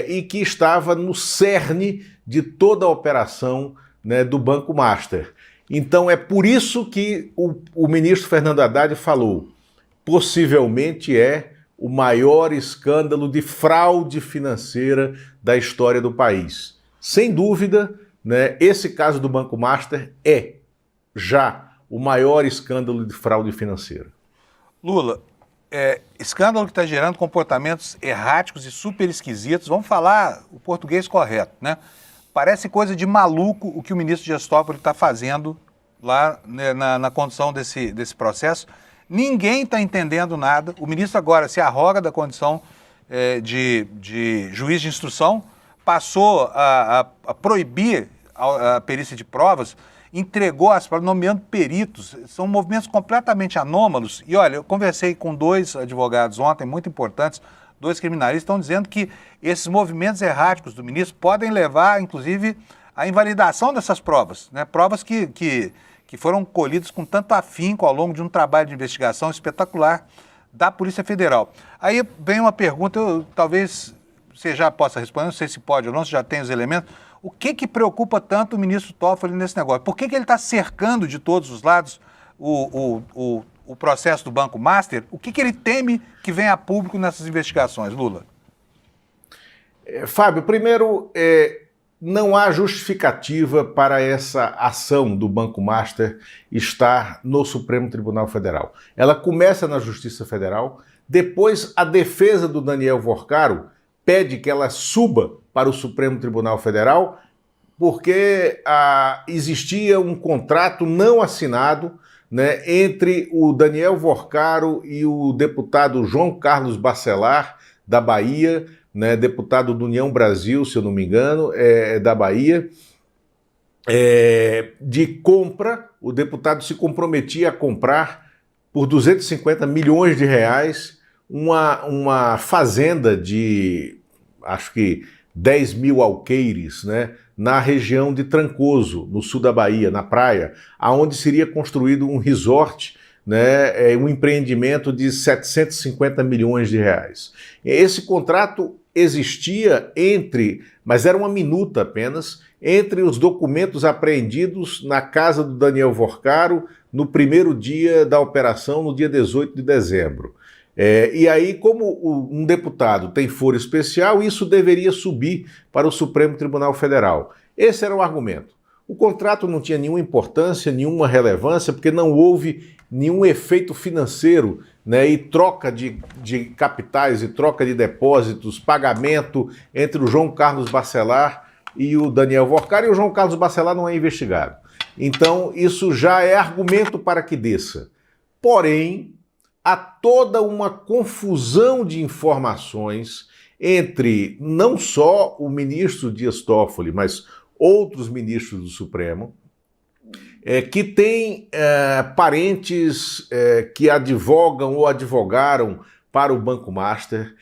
e que estava no cerne de toda a operação, né, do Banco Master. Então é por isso que o ministro Fernando Haddad falou, possivelmente é o maior escândalo de fraude financeira da história do país. Sem dúvida, né, esse caso do Banco Master é já o maior escândalo de fraude financeira. Lula, escândalo que está gerando comportamentos erráticos e super esquisitos. Vamos falar o português correto, né? Parece coisa de maluco o que o ministro Dias Toffoli está fazendo lá, né, na condução desse processo. Ninguém está entendendo nada. O ministro agora se arroga da condição de juiz de instrução, passou a proibir a perícia de provas, entregou as provas, nomeando peritos. São movimentos completamente anômalos. E olha, eu conversei com 2 advogados ontem, muito importantes, 2 criminalistas, estão dizendo que esses movimentos erráticos do ministro podem levar, inclusive, à invalidação dessas provas, né? Provas que foram colhidas com tanto afinco ao longo de um trabalho de investigação espetacular da Polícia Federal. Aí vem uma pergunta, talvez você já possa responder, não sei se pode ou não, se já tem os elementos. O que preocupa tanto o ministro Toffoli nesse negócio? Por que ele está cercando de todos os lados o processo do Banco Master? O que ele teme que venha a público nessas investigações, Lula? Fábio, primeiro, não há justificativa para essa ação do Banco Master estar no Supremo Tribunal Federal. Ela começa na Justiça Federal, depois a defesa do Daniel Worcaro pede que ela suba para o Supremo Tribunal Federal, porque existia um contrato não assinado, né, entre o Daniel Worcaro e o deputado João Carlos Bacelar, da Bahia, né, deputado do União Brasil, se eu não me engano, da Bahia, de compra. O deputado se comprometia a comprar por 250 milhões de reais uma fazenda de, acho que 10 mil alqueires, né, na região de Trancoso, no sul da Bahia, na praia, aonde seria construído um resort, né, um empreendimento de 750 milhões de reais. Esse contrato existia mas era uma minuta apenas, entre os documentos apreendidos na casa do Daniel Worcaro no primeiro dia da operação, no dia 18 de dezembro. E aí, como um deputado tem foro especial, isso deveria subir para o Supremo Tribunal Federal. Esse era o argumento. O contrato não tinha nenhuma importância, nenhuma relevância, porque não houve nenhum efeito financeiro, né, e troca de capitais e troca de depósitos, pagamento entre o João Carlos Bacelar e o Daniel Worcaro, e o João Carlos Bacelar não é investigado. Então, isso já é argumento para que desça. Porém, há toda uma confusão de informações entre não só o ministro Dias Toffoli, mas outros ministros do Supremo, que têm parentes que advogam ou advogaram para o Banco Master,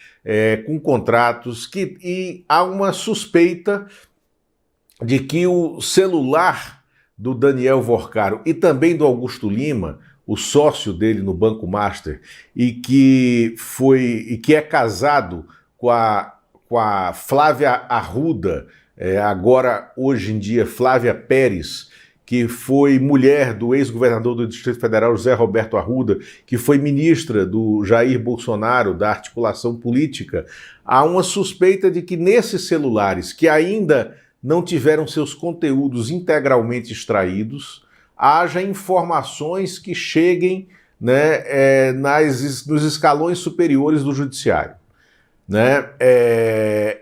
com contratos, e há uma suspeita de que o celular do Daniel Worcaro e também do Augusto Lima, o sócio dele no Banco Master, e que é casado com a Flávia Arruda, agora hoje em dia Flávia Pérez, que foi mulher do ex-governador do Distrito Federal, José Roberto Arruda, que foi ministra do Jair Bolsonaro, da articulação política. Há uma suspeita de que nesses celulares, que ainda não tiveram seus conteúdos integralmente extraídos, haja informações que cheguem, né, nos escalões superiores do Judiciário, né,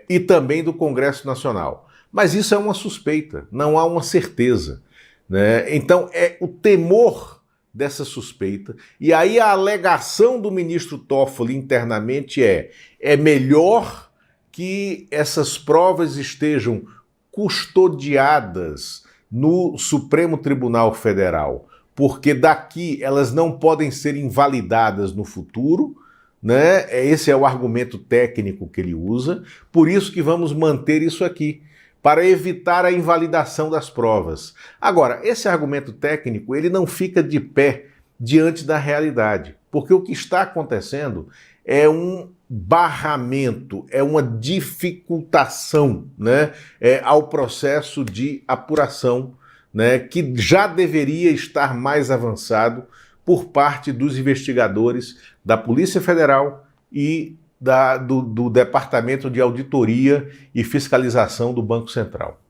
e também do Congresso Nacional. Mas isso é uma suspeita, não há uma certeza, né? Então é o temor dessa suspeita, e aí a alegação do ministro Toffoli internamente é melhor que essas provas estejam custodiadas no Supremo Tribunal Federal, porque daqui elas não podem ser invalidadas no futuro, né? Esse é o argumento técnico que ele usa, por isso que vamos manter isso aqui, para evitar a invalidação das provas. Agora, esse argumento técnico, ele não fica de pé diante da realidade, porque o que está acontecendo é um barramento, é uma dificultação, né, ao processo de apuração, né, que já deveria estar mais avançado por parte dos investigadores da Polícia Federal e do Departamento de Auditoria e Fiscalização do Banco Central.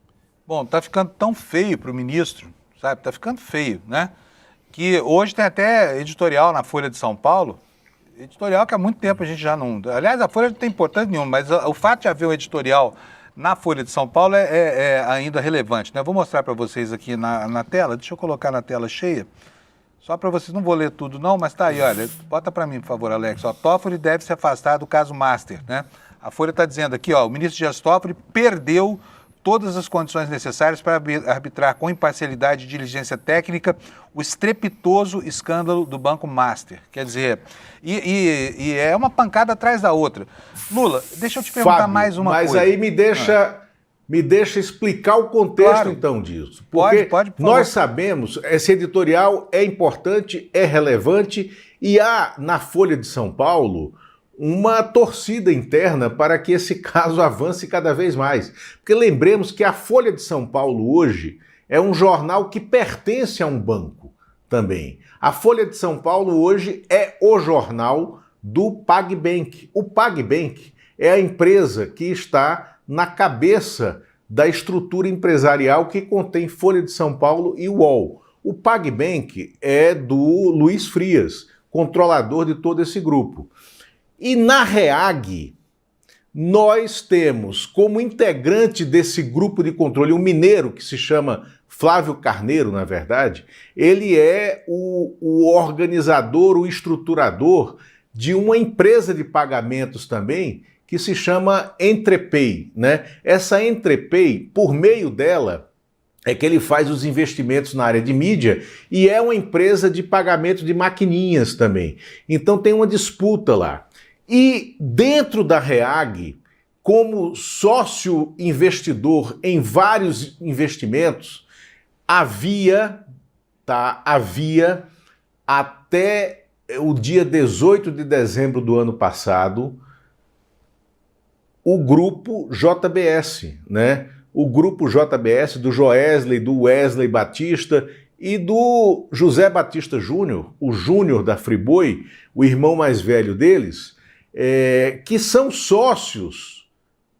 Bom, tá ficando tão feio para o ministro, sabe? Tá ficando feio, né? Que hoje tem até editorial na Folha de São Paulo, editorial que há muito tempo a gente já não... Aliás, a Folha não tem importância nenhuma, mas o fato de haver um editorial na Folha de São Paulo é ainda relevante, né? Eu vou mostrar para vocês aqui na tela, deixa eu colocar na tela cheia, só para vocês, não vou ler tudo não, mas tá aí, olha, bota para mim, por favor, Alex. Ó, Toffoli deve se afastar do caso Master, né? A Folha está dizendo aqui, ó, o ministro Dias Toffoli perdeu todas as condições necessárias para arbitrar com imparcialidade e diligência técnica o estrepitoso escândalo do Banco Master. Quer dizer, e é uma pancada atrás da outra. Lula, deixa eu te perguntar Fábio, mais uma coisa. Mas aí me deixa explicar o contexto, claro, então, disso. Porque pode, por nós sabemos, esse editorial é importante, é relevante, e há na Folha de São Paulo uma torcida interna para que esse caso avance cada vez mais. Porque lembremos que a Folha de São Paulo hoje é um jornal que pertence a um banco também. A Folha de São Paulo hoje é o jornal do PagBank. O PagBank é a empresa que está na cabeça da estrutura empresarial que contém Folha de São Paulo e UOL. O PagBank é do Luiz Frias, controlador de todo esse grupo. E na REAG, nós temos como integrante desse grupo de controle um mineiro que se chama Flávio Carneiro, na verdade. Ele é o organizador, o estruturador de uma empresa de pagamentos também, que se chama Entrepay, né? Essa Entrepay, por meio dela, é que ele faz os investimentos na área de mídia e é uma empresa de pagamento de maquininhas também. Então tem uma disputa lá. E dentro da REAG, como sócio investidor em vários investimentos, havia até o dia 18 de dezembro do ano passado, o grupo JBS, né? O grupo JBS do Joesley, do Wesley Batista e do José Batista Júnior, o Júnior da Friboi, o irmão mais velho deles, que são sócios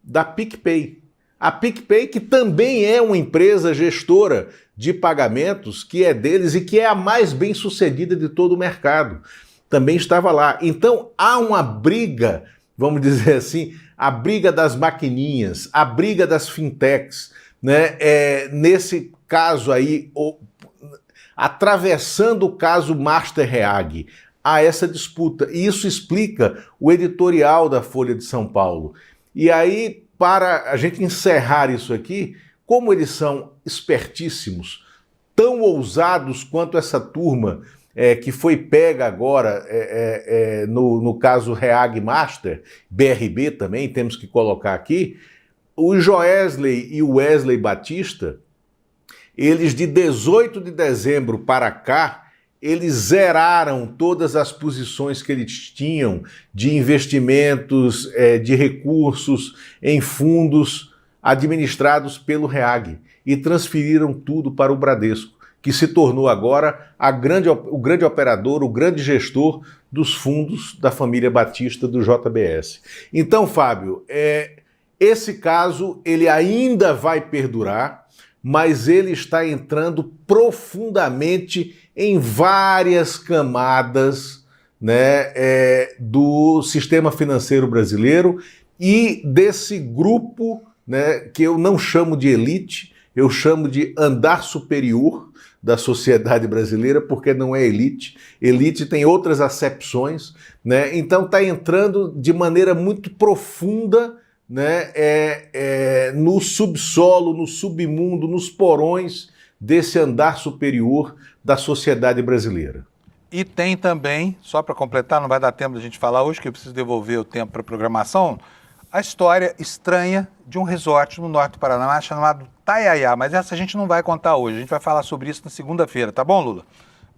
da PicPay. A PicPay, que também é uma empresa gestora de pagamentos, que é deles e que é a mais bem-sucedida de todo o mercado, também estava lá. Então há uma briga, vamos dizer assim, a briga das maquininhas, a briga das fintechs, né? Nesse caso aí, atravessando o caso Master REAG, há essa disputa. E isso explica o editorial da Folha de São Paulo. E aí, para a gente encerrar isso aqui, como eles são espertíssimos, tão ousados quanto essa turma que foi pega agora no caso REAG Master, BRB também, temos que colocar aqui, o Joesley e o Wesley Batista, eles de 18 de dezembro para cá, eles zeraram todas as posições que eles tinham de investimentos, de recursos em fundos administrados pelo REAG e transferiram tudo para o Bradesco, que se tornou agora o grande operador, o grande gestor dos fundos da família Batista do JBS. Então, Fábio, esse caso ele ainda vai perdurar, mas ele está entrando profundamente em várias camadas, né, do sistema financeiro brasileiro e desse grupo, né, que eu não chamo de elite, eu chamo de andar superior da sociedade brasileira, porque não é elite. Elite tem outras acepções, né? Então está entrando de maneira muito profunda, né, no subsolo, no submundo, nos porões desse andar superior da sociedade brasileira. E tem também, só para completar, não vai dar tempo da gente falar hoje, que eu preciso devolver o tempo para a programação, a história estranha de um resort no norte do Paraná chamado Taiaiá, mas essa a gente não vai contar hoje, a gente vai falar sobre isso na segunda-feira, tá bom, Lula?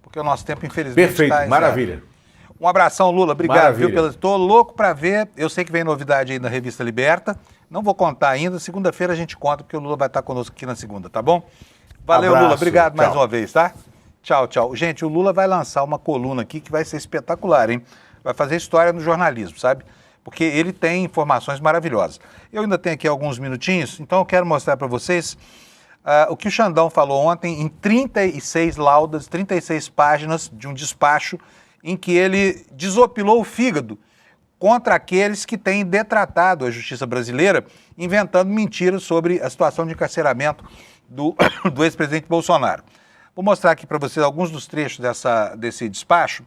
Porque o nosso tempo, infelizmente, perfeito, maravilha. Um abração, Lula, obrigado, maravilha. viu? Estou louco para ver, eu sei que vem novidade aí na Revista Liberta, não vou contar ainda, segunda-feira a gente conta, porque o Lula vai estar conosco aqui na segunda, tá bom? Valeu, abraço, Lula, obrigado mais tchau. uma vez, tá? Tchau, tchau. Gente, o Lula vai lançar uma coluna aqui que vai ser espetacular, hein? Vai fazer história no jornalismo, sabe? Porque ele tem informações maravilhosas. Eu ainda tenho aqui alguns minutinhos, então eu quero mostrar para vocês o que o Xandão falou ontem em 36 laudas, 36 páginas de um despacho em que ele desopilou o fígado contra aqueles que têm detratado a justiça brasileira, inventando mentiras sobre a situação de encarceramento do ex-presidente Bolsonaro. Vou mostrar aqui para vocês alguns dos trechos desse despacho.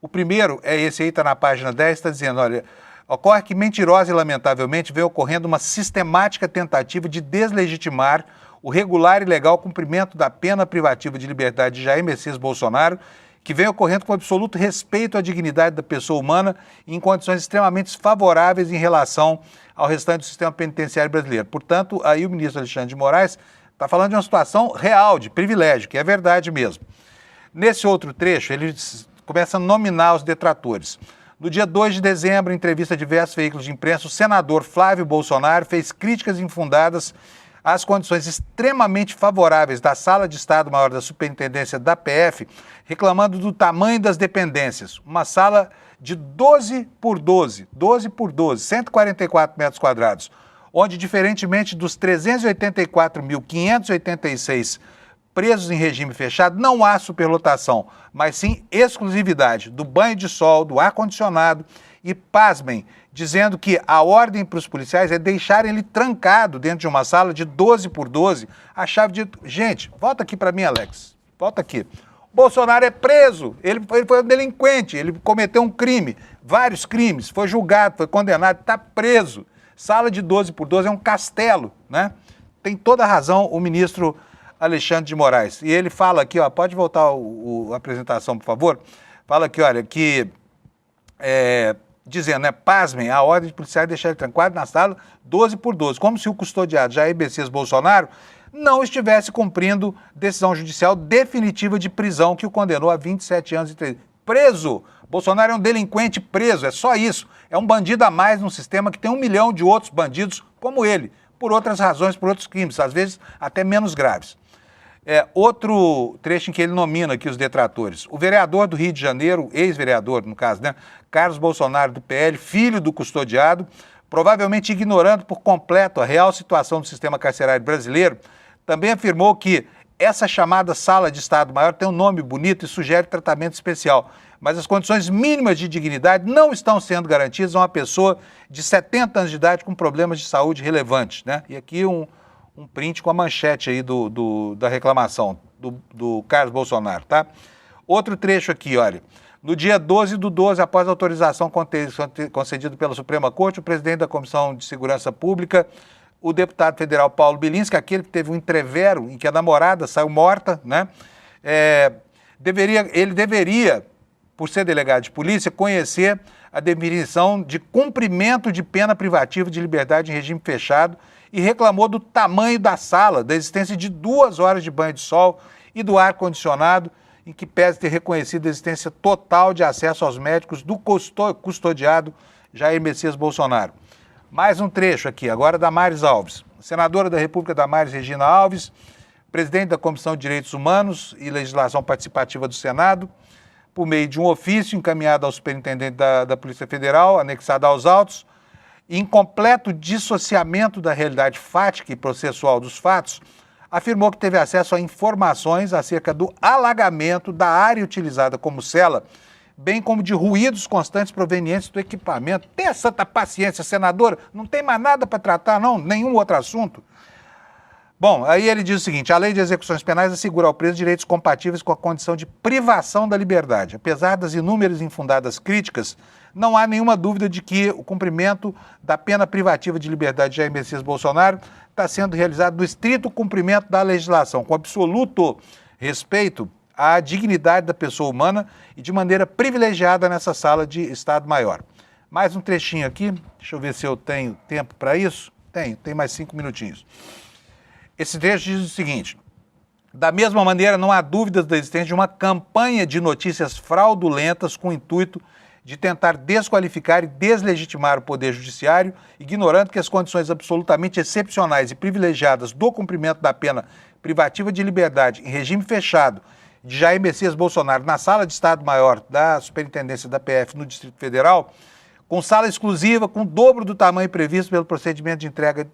O primeiro é esse aí, está na página 10, está dizendo, olha, ocorre que mentirosa e lamentavelmente vem ocorrendo uma sistemática tentativa de deslegitimar o regular e legal cumprimento da pena privativa de liberdade de Jair Messias Bolsonaro, que vem ocorrendo com absoluto respeito à dignidade da pessoa humana e em condições extremamente favoráveis em relação ao restante do sistema penitenciário brasileiro. Portanto, aí o ministro Alexandre de Moraes está falando de uma situação real, de privilégio, que é verdade mesmo. Nesse outro trecho, ele começa a nominar os detratores. No dia 2 de dezembro, em entrevista a diversos veículos de imprensa, o senador Flávio Bolsonaro fez críticas infundadas às condições extremamente favoráveis da Sala de Estado-Maior da Superintendência da PF, reclamando do tamanho das dependências. Uma sala de 12 por 12, 144 metros quadrados, onde, diferentemente dos 384.586 presos em regime fechado, não há superlotação, mas sim exclusividade do banho de sol, do ar-condicionado e, pasmem, dizendo que a ordem para os policiais é deixarem ele trancado dentro de uma sala de 12 por 12, a chave de... Gente, volta aqui para mim, Alex, volta aqui. O Bolsonaro é preso, ele foi um delinquente, ele cometeu um crime, vários crimes, foi julgado, foi condenado, está preso. Sala de 12 por 12 é um castelo, né? Tem toda a razão o ministro Alexandre de Moraes. E ele fala aqui, ó, pode voltar a apresentação, por favor? Fala aqui, olha, que... dizendo, né, pasmem, a ordem de policiais deixar ele trancado na sala 12 por 12, como se o custodiado Jair Messias Bolsonaro não estivesse cumprindo decisão judicial definitiva de prisão que o condenou a 27 anos e 3. Preso! Bolsonaro é um delinquente preso, é só isso. É um bandido a mais num sistema que tem 1 milhão de outros bandidos como ele, por outras razões, por outros crimes, às vezes até menos graves. Outro trecho em que ele nomina aqui os detratores. O vereador do Rio de Janeiro, ex-vereador, no caso, né, Carlos Bolsonaro, do PL, filho do custodiado, provavelmente ignorando por completo a real situação do sistema carcerário brasileiro, também afirmou que essa chamada Sala de Estado-Maior tem um nome bonito e sugere tratamento especial, mas as condições mínimas de dignidade não estão sendo garantidas a uma pessoa de 70 anos de idade com problemas de saúde relevantes, né? E aqui um print com a manchete aí da reclamação do Carlos Bolsonaro, tá? Outro trecho aqui, olha. No dia 12/12, após a autorização concedida pela Suprema Corte, o presidente da Comissão de Segurança Pública, o deputado federal Paulo Bilinski, aquele que teve um entrevero em que a namorada saiu morta, né? Ele deveria, por ser delegado de polícia, conhecer a definição de cumprimento de pena privativa de liberdade em regime fechado e reclamou do tamanho da sala, da existência de 2 horas de banho de sol e do ar-condicionado, em que pese ter reconhecido a existência total de acesso aos médicos do custodiado Jair Messias Bolsonaro. Mais um trecho aqui, agora da Damares Alves. Senadora da República Damares Regina Alves, presidente da Comissão de Direitos Humanos e Legislação Participativa do Senado, por meio de um ofício encaminhado ao superintendente da Polícia Federal, anexado aos autos, em completo dissociamento da realidade fática e processual dos fatos, afirmou que teve acesso a informações acerca do alagamento da área utilizada como cela, bem como de ruídos constantes provenientes do equipamento. Tenha santa paciência, senador, não tem mais nada para tratar, não, nenhum outro assunto. Bom, aí ele diz o seguinte: a lei de execuções penais assegura ao preso direitos compatíveis com a condição de privação da liberdade. Apesar das inúmeras e infundadas críticas, não há nenhuma dúvida de que o cumprimento da pena privativa de liberdade de Jair Messias Bolsonaro está sendo realizado no estrito cumprimento da legislação, com absoluto respeito à dignidade da pessoa humana e de maneira privilegiada nessa sala de Estado-Maior. Mais um trechinho aqui, deixa eu ver se eu tenho tempo para isso. Tem mais 5 minutinhos. Esse trecho diz o seguinte: da mesma maneira, não há dúvidas da existência de uma campanha de notícias fraudulentas com o intuito de tentar desqualificar e deslegitimar o Poder Judiciário, ignorando que as condições absolutamente excepcionais e privilegiadas do cumprimento da pena privativa de liberdade em regime fechado de Jair Messias Bolsonaro na sala de Estado-Maior da Superintendência da PF no Distrito Federal, com sala exclusiva, com o dobro do tamanho previsto pelo procedimento de entrega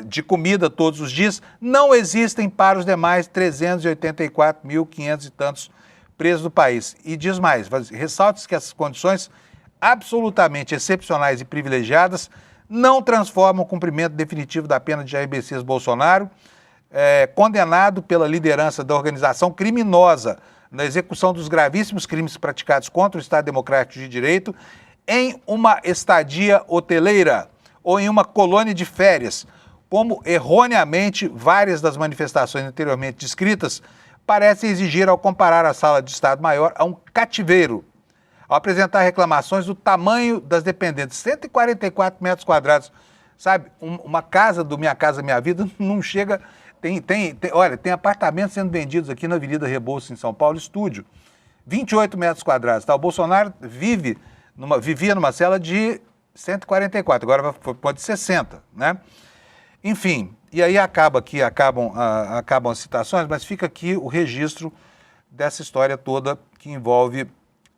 de comida todos os dias, não existem para os demais 384.500 e tantos presos do país. E diz mais, ressalta-se que essas condições absolutamente excepcionais e privilegiadas não transformam o cumprimento definitivo da pena de Jair Messias Bolsonaro, condenado pela liderança da organização criminosa na execução dos gravíssimos crimes praticados contra o Estado Democrático de Direito, em uma estadia hoteleira ou em uma colônia de férias, como erroneamente várias das manifestações anteriormente descritas parecem exigir ao comparar a sala de Estado-Maior a um cativeiro, ao apresentar reclamações do tamanho das dependentes, 144 metros quadrados, sabe? Uma casa do Minha Casa Minha Vida não chega... Olha, tem apartamentos sendo vendidos aqui na Avenida Rebouças, em São Paulo, estúdio, 28 metros quadrados. Tá? O Bolsonaro vivia numa cela de 144, agora pode 60, né? Enfim, e aí acabam as citações, mas fica aqui o registro dessa história toda que envolve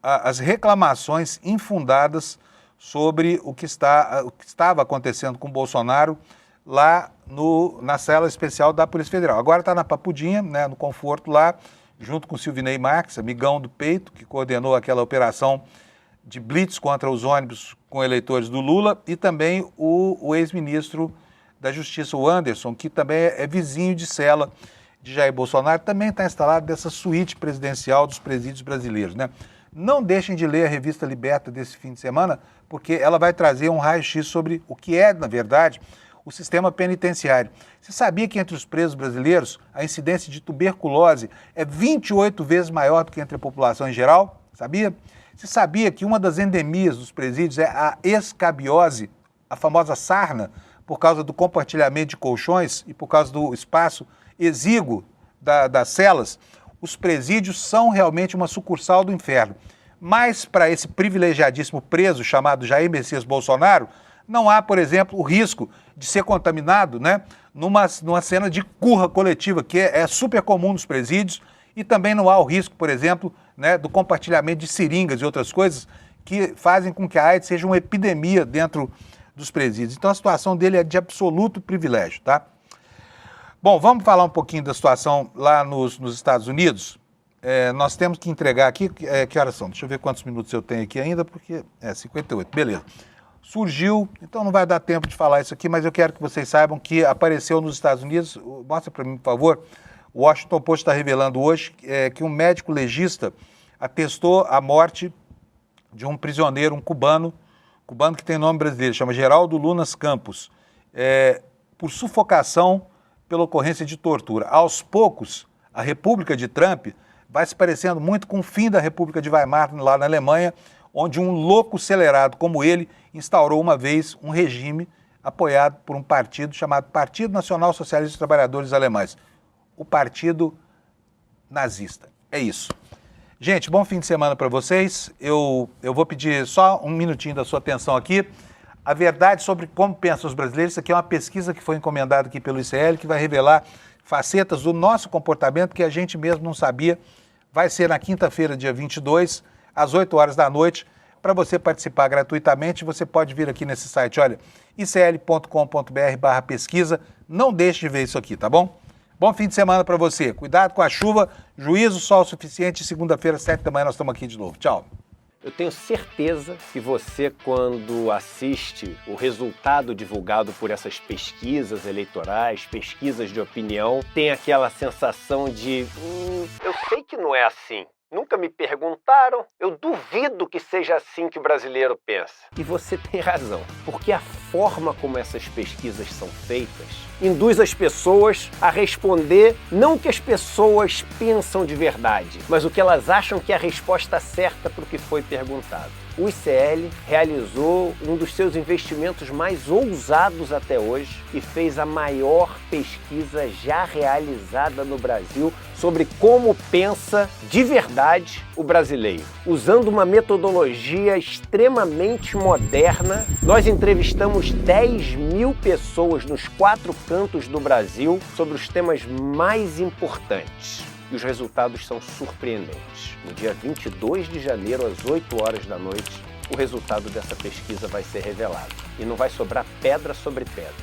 as reclamações infundadas sobre o que estava acontecendo com o Bolsonaro lá na cela especial da Polícia Federal. Agora está na Papudinha, né, no conforto lá, junto com o Silvinei Marques, amigão do peito, que coordenou aquela operação de blitz contra os ônibus com eleitores do Lula, e também o ex-ministro da Justiça, o Anderson, que também é vizinho de cela de Jair Bolsonaro, também está instalado nessa suíte presidencial dos presídios brasileiros, né? Não deixem de ler a revista Liberta desse fim de semana, porque ela vai trazer um raio-x sobre o que é, na verdade, o sistema penitenciário. Você sabia que entre os presos brasileiros a incidência de tuberculose é 28 vezes maior do que entre a população em geral? Sabia? Você sabia que uma das endemias dos presídios é a escabiose, a famosa sarna, por causa do compartilhamento de colchões e por causa do espaço exíguo das celas? Os presídios são realmente uma sucursal do inferno. Mas para esse privilegiadíssimo preso chamado Jair Messias Bolsonaro, não há, por exemplo, o risco de ser contaminado, né, numa cena de curra coletiva, que é super comum nos presídios, e também não há o risco, por exemplo, né, do compartilhamento de seringas e outras coisas que fazem com que a AIDS seja uma epidemia dentro dos presídios. Então a situação dele é de absoluto privilégio, tá? Bom, vamos falar um pouquinho da situação lá nos Estados Unidos. Nós temos que entregar aqui, que horas são? Deixa eu ver quantos minutos eu tenho aqui ainda, porque 58, beleza. Surgiu, então não vai dar tempo de falar isso aqui, mas eu quero que vocês saibam que apareceu nos Estados Unidos, mostra para mim, por favor, o Washington Post está revelando hoje que um médico legista atestou a morte de um prisioneiro, um cubano que tem nome brasileiro, chama Geraldo Lunas Campos, por sufocação pela ocorrência de tortura. Aos poucos, a República de Trump vai se parecendo muito com o fim da República de Weimar, lá na Alemanha, onde um louco acelerado como ele instaurou uma vez um regime apoiado por um partido chamado Partido Nacional Socialista dos Trabalhadores Alemães, o Partido Nazista. É isso. Gente, bom fim de semana para vocês. Eu vou pedir só um minutinho da sua atenção aqui. A verdade sobre como pensam os brasileiros, isso aqui é uma pesquisa que foi encomendada aqui pelo ICL, que vai revelar facetas do nosso comportamento que a gente mesmo não sabia. Vai ser na quinta-feira, dia 22, às 8 horas da noite. para você participar gratuitamente, você pode vir aqui nesse site, olha, icl.com.br/pesquisa. Não deixe de ver isso aqui, tá bom? Bom fim de semana para você. Cuidado com a chuva, juízo, sol suficiente. Segunda-feira, 7 da manhã, nós estamos aqui de novo. Tchau. Eu tenho certeza que você, quando assiste o resultado divulgado por essas pesquisas eleitorais, pesquisas de opinião, tem aquela sensação de eu sei que não é assim. Nunca me perguntaram, eu duvido que seja assim que o brasileiro pensa. E você tem razão, porque a forma como essas pesquisas são feitas induz as pessoas a responder não o que as pessoas pensam de verdade, mas o que elas acham que é a resposta certa para o que foi perguntado. O ICL realizou um dos seus investimentos mais ousados até hoje e fez a maior pesquisa já realizada no Brasil sobre como pensa de verdade o brasileiro. Usando uma metodologia extremamente moderna, nós entrevistamos 10.000 pessoas nos 4 cantos do Brasil sobre os temas mais importantes. E os resultados são surpreendentes. No dia 22 de janeiro, às 8 horas da noite, o resultado dessa pesquisa vai ser revelado. E não vai sobrar pedra sobre pedra.